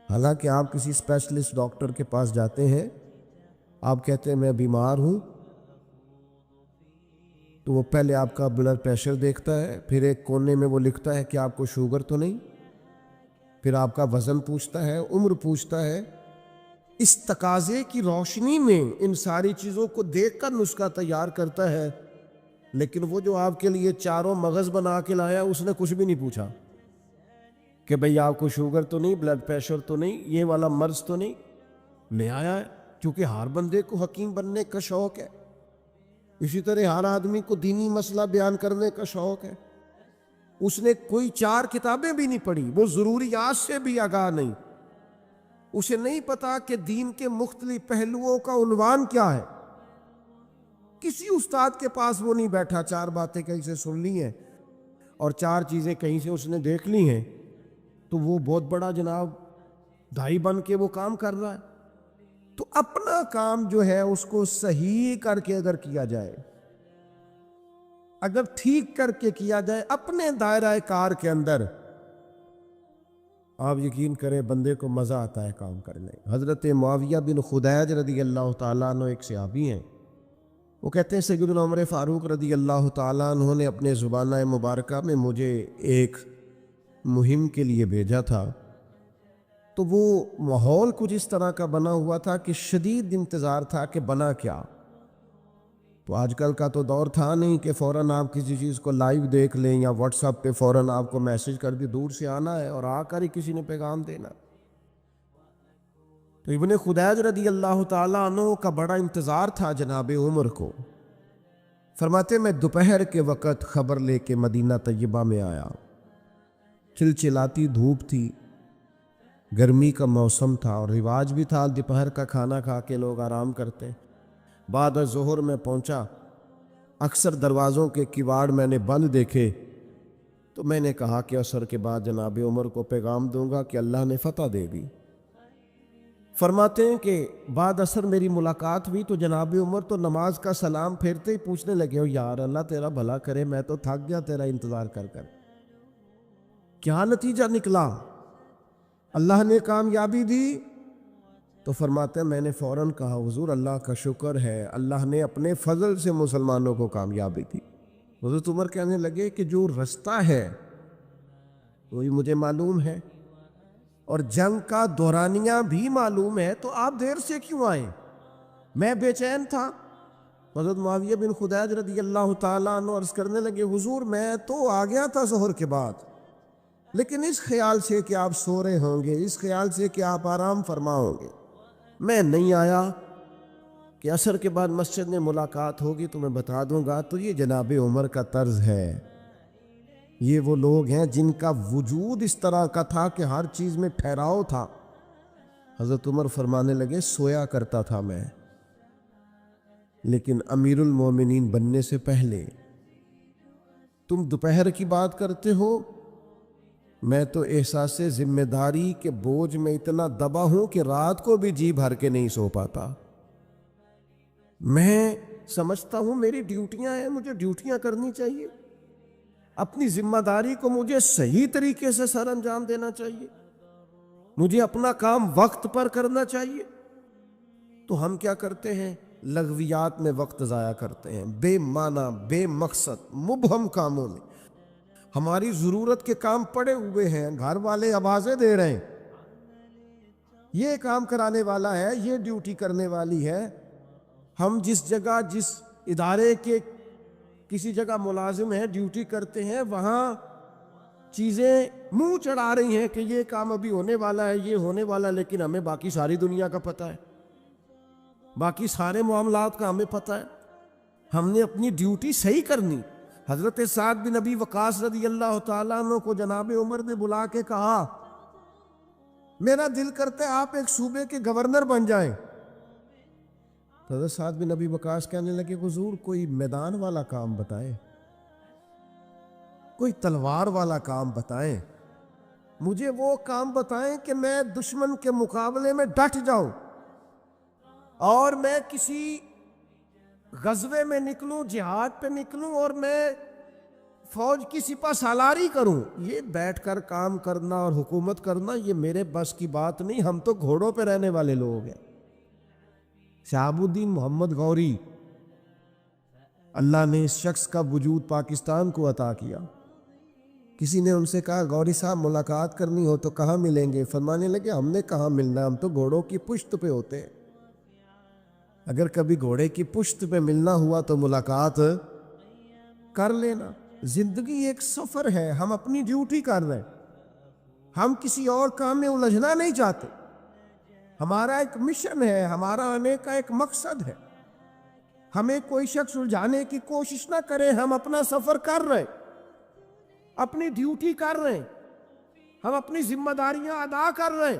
حالانکہ آپ کسی اسپیشلسٹ ڈاکٹر کے پاس جاتے ہیں، آپ کہتے ہیں میں بیمار ہوں، تو وہ پہلے آپ کا بلڈ پریشر دیکھتا ہے، پھر ایک کونے میں وہ لکھتا ہے کہ آپ کو شوگر تو نہیں، پھر آپ کا وزن پوچھتا ہے، عمر پوچھتا ہے۔ اس تقاضے کی روشنی میں ان ساری چیزوں کو دیکھ کر نسخہ تیار کرتا ہے، لیکن وہ جو آپ کے لیے چاروں مغز بنا کے لایا اس نے کچھ بھی نہیں پوچھا کہ بھئی آپ کو شوگر تو نہیں، بلڈ پریشر تو نہیں، یہ والا مرض تو نہیں، لے آیا ہے۔ کیونکہ ہر بندے کو حکیم بننے کا شوق ہے، اسی طرح ہر آدمی کو دینی مسئلہ بیان کرنے کا شوق ہے۔ اس نے کوئی 4 کتابیں بھی نہیں پڑھی، وہ ضروریات سے بھی آگاہ نہیں، اسے نہیں پتا کہ دین کے مختلف پہلوؤں کا عنوان کیا ہے۔ کسی استاد کے پاس وہ نہیں بیٹھا، 4 باتیں کہیں سے سن لی ہیں اور 4 چیزیں کہیں سے اس نے دیکھ لی ہیں تو وہ بہت بڑا جناب دائی بن کے وہ کام کر رہا ہے۔ تو اپنا کام جو ہے اس کو صحیح کر کے اگر کیا جائے، اگر ٹھیک کر کے کیا جائے اپنے دائرہ کار کے اندر، آپ یقین کریں بندے کو مزہ آتا ہے کام کرنے۔ حضرت معاویہ بن خدیج رضی اللہ تعالیٰ عنہ ایک صحابی ہیں، وہ کہتے ہیں سیدنا عمر فاروق رضی اللہ تعالیٰ عنہ نے اپنے زبانہ مبارکہ میں مجھے ایک مہم کے لیے بھیجا تھا، تو وہ ماحول کچھ اس طرح کا بنا ہوا تھا کہ شدید انتظار تھا کہ بنا کیا۔ تو آج کل کا تو دور تھا نہیں کہ فوراً آپ کسی چیز کو لائیو دیکھ لیں یا واٹس ایپ پہ فوراً آپ کو میسج کر دی، دور سے آنا ہے اور آ کر ہی کسی نے پیغام دینا۔ تو ابن خدیج رضی اللہ تعالیٰ عنہ کا بڑا انتظار تھا جناب عمر کو۔ فرماتے میں دوپہر کے وقت خبر لے کے مدینہ طیبہ میں آیا، چلچلاتی دھوپ تھی، گرمی کا موسم تھا اور رواج بھی تھا دوپہر کا کھانا کھا کے لوگ آرام کرتے۔ بعد ظہر میں پہنچا، اکثر دروازوں کے کواڑ میں نے بند دیکھے، تو میں نے کہا کہ عصر کے بعد جناب عمر کو پیغام دوں گا کہ اللہ نے فتح دے دی۔ فرماتے ہیں کہ بعد عصر میری ملاقات ہوئی تو جناب عمر تو نماز کا سلام پھیرتے ہی پوچھنے لگے، او یار اللہ تیرا بھلا کرے، میں تو تھک گیا تیرا انتظار کر کر۔ کیا نتیجہ نکلا؟ اللہ نے کامیابی دی، تو فرماتے ہیں میں نے فوراً کہا حضور اللہ کا شکر ہے، اللہ نے اپنے فضل سے مسلمانوں کو کامیابی دی۔ حضرت عمر کہنے لگے کہ جو رستہ ہے وہی مجھے معلوم ہے، اور جنگ کا دورانیہ بھی معلوم ہے، تو آپ دیر سے کیوں آئے؟ میں بے چین تھا۔ حضرت معاویہ بن خدیج رضی اللہ تعالیٰ عنہ عرض کرنے لگے حضور میں تو آ گیا تھا ظہر کے بعد، لیکن اس خیال سے کہ آپ سو رہے ہوں گے، اس خیال سے کہ آپ آرام فرما ہوں گے، میں نہیں آیا کہ عصر کے بعد مسجد میں ملاقات ہوگی تو میں بتا دوں گا۔ تو یہ جناب عمر کا طرز ہے، یہ وہ لوگ ہیں جن کا وجود اس طرح کا تھا کہ ہر چیز میں ٹھہراؤ تھا۔ حضرت عمر فرمانے لگے سویا کرتا تھا میں، لیکن امیر المومنین بننے سے پہلے تم دوپہر کی بات کرتے ہو، میں تو احساس ذمہ داری کے بوجھ میں اتنا دبا ہوں کہ رات کو بھی جی بھر کے نہیں سو پاتا۔ میں سمجھتا ہوں میری ڈیوٹیاں ہیں، مجھے ڈیوٹیاں کرنی چاہیے، اپنی ذمہ داری کو مجھے صحیح طریقے سے سر انجام دینا چاہیے، مجھے اپنا کام وقت پر کرنا چاہیے۔ تو ہم کیا کرتے ہیں؟ لغویات میں وقت ضائع کرتے ہیں، بے معنی بے مقصد مبہم کاموں میں۔ ہماری ضرورت کے کام پڑے ہوئے ہیں، گھر والے آوازیں دے رہے ہیں، یہ کام کرانے والا ہے، یہ ڈیوٹی کرنے والی ہے۔ ہم جس جگہ جس ادارے کے کسی جگہ ملازم ہیں، ڈیوٹی کرتے ہیں، وہاں چیزیں منہ چڑھا رہی ہیں کہ یہ کام ابھی ہونے والا ہے، یہ ہونے والا ہے، لیکن ہمیں باقی ساری دنیا کا پتہ ہے، باقی سارے معاملات کا ہمیں پتہ ہے۔ ہم نے اپنی ڈیوٹی صحیح کرنی۔ حضرت سعد بن ابی وقاص رضی اللہ تعالیٰ عنہ کو جناب عمر نے بلا کے کہا میرا دل کرتا ہے آپ ایک صوبے کے گورنر بن جائیں۔ حضرت سعد بن ابی وقاص کہنے لگے حضور کوئی میدان والا کام بتائیں، کوئی تلوار والا کام بتائیں، مجھے وہ کام بتائیں کہ میں دشمن کے مقابلے میں ڈٹ جاؤں اور میں کسی غزوے میں نکلوں، جہاد پہ نکلوں اور میں فوج کی سپہ سالاری کروں۔ یہ بیٹھ کر کام کرنا اور حکومت کرنا یہ میرے بس کی بات نہیں، ہم تو گھوڑوں پہ رہنے والے لوگ ہیں۔ شہاب الدین محمد غوری، اللہ نے اس شخص کا وجود پاکستان کو عطا کیا۔ کسی نے ان سے کہا غوری صاحب ملاقات کرنی ہو تو کہاں ملیں گے؟ فرمانے لگے ہم نے کہاں ملنا، ہم تو گھوڑوں کی پشت پہ ہوتے ہیں، اگر کبھی گھوڑے کی پشت پہ ملنا ہوا تو ملاقات کر لینا۔ زندگی ایک سفر ہے، ہم اپنی ڈیوٹی کر رہے ہیں، ہم کسی اور کام میں الجھنا نہیں چاہتے، ہمارا ایک مشن ہے، ہمارا آنے کا ایک مقصد ہے، ہمیں کوئی شخص الجھانے کی کوشش نہ کرے، ہم اپنا سفر کر رہے ہیں، اپنی ڈیوٹی کر رہے ہیں، ہم اپنی ذمہ داریاں ادا کر رہے ہیں۔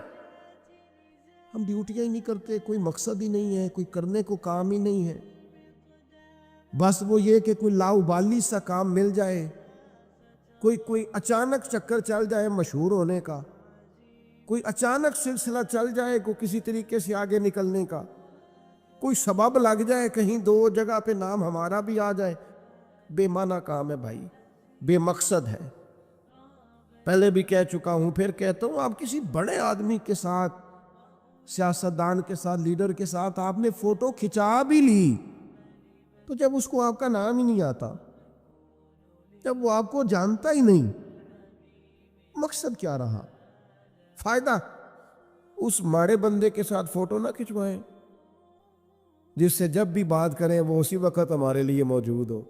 ہم ڈیوٹیاں ہی نہیں کرتے، کوئی مقصد ہی نہیں ہے، کوئی کرنے کو کام ہی نہیں ہے، بس وہ یہ کہ کوئی لاؤبالی سا کام مل جائے، کوئی اچانک چکر چل جائے مشہور ہونے کا، کوئی اچانک سلسلہ چل جائے کوئی کسی طریقے سے آگے نکلنے کا، کوئی سبب لگ جائے کہیں دو جگہ پہ نام ہمارا بھی آ جائے۔ بے معنی کام ہے بھائی، بے مقصد ہے۔ پہلے بھی کہہ چکا ہوں، پھر کہتا ہوں، آپ کسی بڑے آدمی کے ساتھ، سیاستدان کے ساتھ، لیڈر کے ساتھ آپ نے فوٹو کھچا بھی لی، تو جب اس کو آپ کا نام ہی نہیں آتا، جب وہ آپ کو جانتا ہی نہیں، مقصد کیا رہا؟ فائدہ؟ اس ماڑے بندے کے ساتھ فوٹو نہ کھچوائیں جس سے جب بھی بات کریں وہ اسی وقت ہمارے لیے موجود ہو،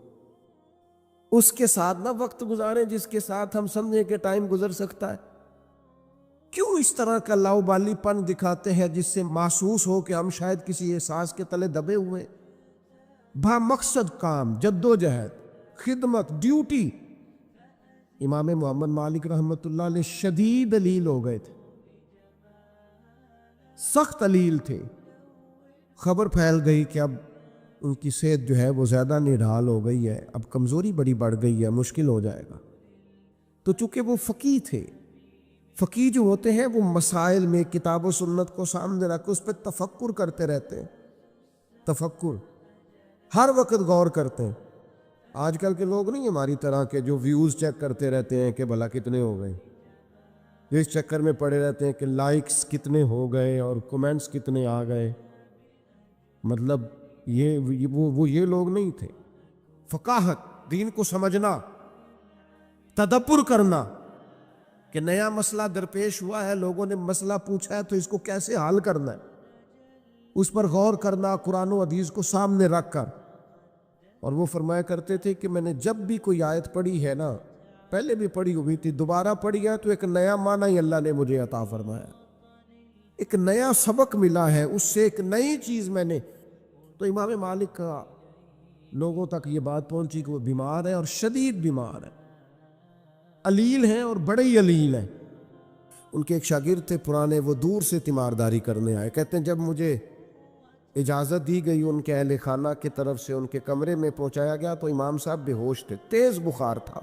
اس کے ساتھ نہ وقت گزاریں جس کے ساتھ ہم سمجھیں کہ ٹائم گزر سکتا ہے۔ کیوں اس طرح کا لاؤبالی پن دکھاتے ہیں جس سے محسوس ہو کہ ہم شاید کسی احساس کے تلے دبے ہوئے؟ با مقصد کام، جدوجہد، خدمت، ڈیوٹی۔ امام محمد مالک رحمۃ اللہ علیہ شدید علیل ہو گئے تھے، سخت علیل تھے۔ خبر پھیل گئی کہ اب ان کی صحت جو ہے وہ زیادہ نڈھال ہو گئی ہے، اب کمزوری بڑی بڑھ گئی ہے، مشکل ہو جائے گا۔ تو چونکہ وہ فقیہ تھے، فقیہ جو ہوتے ہیں وہ مسائل میں کتاب و سنت کو سامنے رکھ اس پہ تفکر کرتے رہتے ہیں، تفکر، ہر وقت غور کرتے ہیں۔ آج کل کے لوگ نہیں ہماری طرح کے جو ویوز چیک کرتے رہتے ہیں کہ بھلا کتنے ہو گئے، اس چکر میں پڑے رہتے ہیں کہ لائکس کتنے ہو گئے اور کمنٹس کتنے آ گئے. مطلب وہ یہ لوگ نہیں تھے. فقاہت، دین کو سمجھنا، تدبر کرنا کہ نیا مسئلہ درپیش ہوا ہے، لوگوں نے مسئلہ پوچھا ہے تو اس کو کیسے حل کرنا ہے، اس پر غور کرنا قرآن و حدیث کو سامنے رکھ کر. اور وہ فرمایا کرتے تھے کہ میں نے جب بھی کوئی آیت پڑھی ہے نا، پہلے بھی پڑھی ہوئی تھی، دوبارہ پڑھی ہے تو ایک نیا معنی ہی اللہ نے مجھے عطا فرمایا، ایک نیا سبق ملا ہے، اس سے ایک نئی چیز میں نے. تو امام مالک کا لوگوں تک یہ بات پہنچی کہ وہ بیمار ہے اور شدید بیمار ہے، علیل ہیں اور بڑے ہی علیل ہیں. ان کے ایک شاگرد تھے پرانے، وہ دور سے تیمارداری کرنے آئے. کہتے ہیں جب مجھے اجازت دی گئی ان کے اہل خانہ کی طرف سے، ان کے کمرے میں پہنچایا گیا تو امام صاحب بے ہوش تھے، تیز بخار تھا.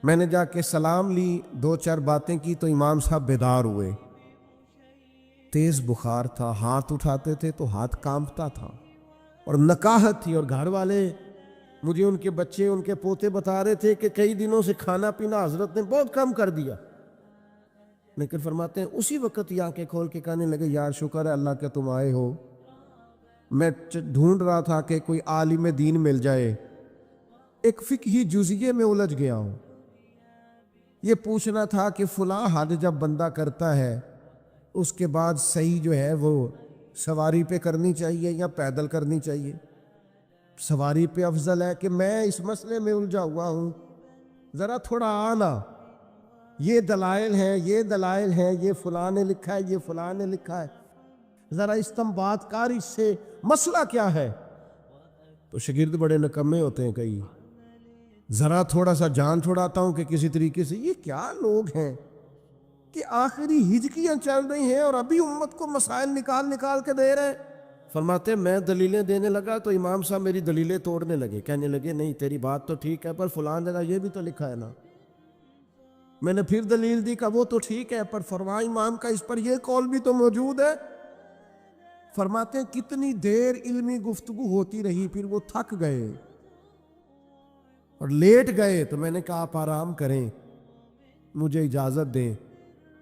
میں نے جا کے سلام لی، 2-4 باتیں کی تو امام صاحب بیدار ہوئے. تیز بخار تھا، ہاتھ اٹھاتے تھے تو ہاتھ کانپتا تھا اور نکاہت تھی. اور گھر والے مجھے ان کے بچے، ان کے پوتے بتا رہے تھے کہ کئی دنوں سے کھانا پینا حضرت نے بہت کم کر دیا. لیکن فرماتے ہیں اسی وقت یہ آنکھیں کھول کے کہنے لگے یار شکر ہے اللہ کہ تم آئے ہو، میں ڈھونڈ رہا تھا کہ کوئی عالم دین مل جائے، ایک فقہی جزیے میں الجھ گیا ہوں. یہ پوچھنا تھا کہ فلاں حد جب بندہ کرتا ہے اس کے بعد صحیح جو ہے وہ سواری پہ کرنی چاہیے یا پیدل کرنی چاہیے. سواری پہ افضل ہے کہ میں اس مسئلے میں الجھا ہوا ہوں، ذرا تھوڑا آنا، یہ دلائل ہیں، یہ دلائل ہیں، یہ فلاں نے لکھا ہے، یہ فلاں نے لکھا ہے، ذرا استنباط کار اس سے مسئلہ کیا ہے. تو شاگرد بڑے نکمے ہوتے ہیں کئی، ذرا تھوڑا سا جان چھڑاتا ہوں کہ کسی طریقے سے. یہ کیا لوگ ہیں کہ آخری ہجکیاں چل رہی ہیں اور ابھی امت کو مسائل نکال کے دے رہے ہیں. فرماتے میں دلیلیں دینے لگا تو امام صاحب میری دلیلیں توڑنے لگے، کہنے لگے نہیں تیری بات تو ٹھیک ہے پر فلاں جگہ یہ بھی تو لکھا ہے نا. میں نے پھر دلیل دی کہ وہ تو ٹھیک ہے پر فرمان امام کا اس پر یہ قول بھی تو موجود ہے. فرماتے ہیں کتنی دیر علمی گفتگو ہوتی رہی، پھر وہ تھک گئے اور لیٹ گئے. تو میں نے کہا آپ آرام کریں، مجھے اجازت دیں.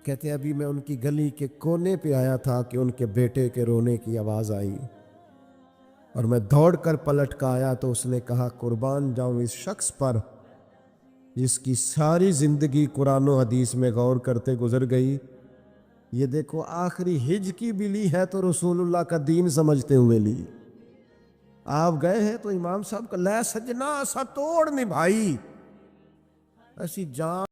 کہتے ہیں ابھی میں ان کی گلی کے کونے پہ آیا تھا کہ ان کے بیٹے کے رونے کی آواز آئی اور میں دوڑ کر پلٹ کر آیا تو اس نے کہا قربان جاؤں اس شخص پر جس کی ساری زندگی قرآن و حدیث میں غور کرتے گزر گئی. یہ دیکھو آخری ہج کی بھی لی ہے تو رسول اللہ کا دین سمجھتے ہوئے لی. آپ گئے ہیں تو امام صاحب کا لے سجنا سا توڑ نہیں بھائی، ایسی جان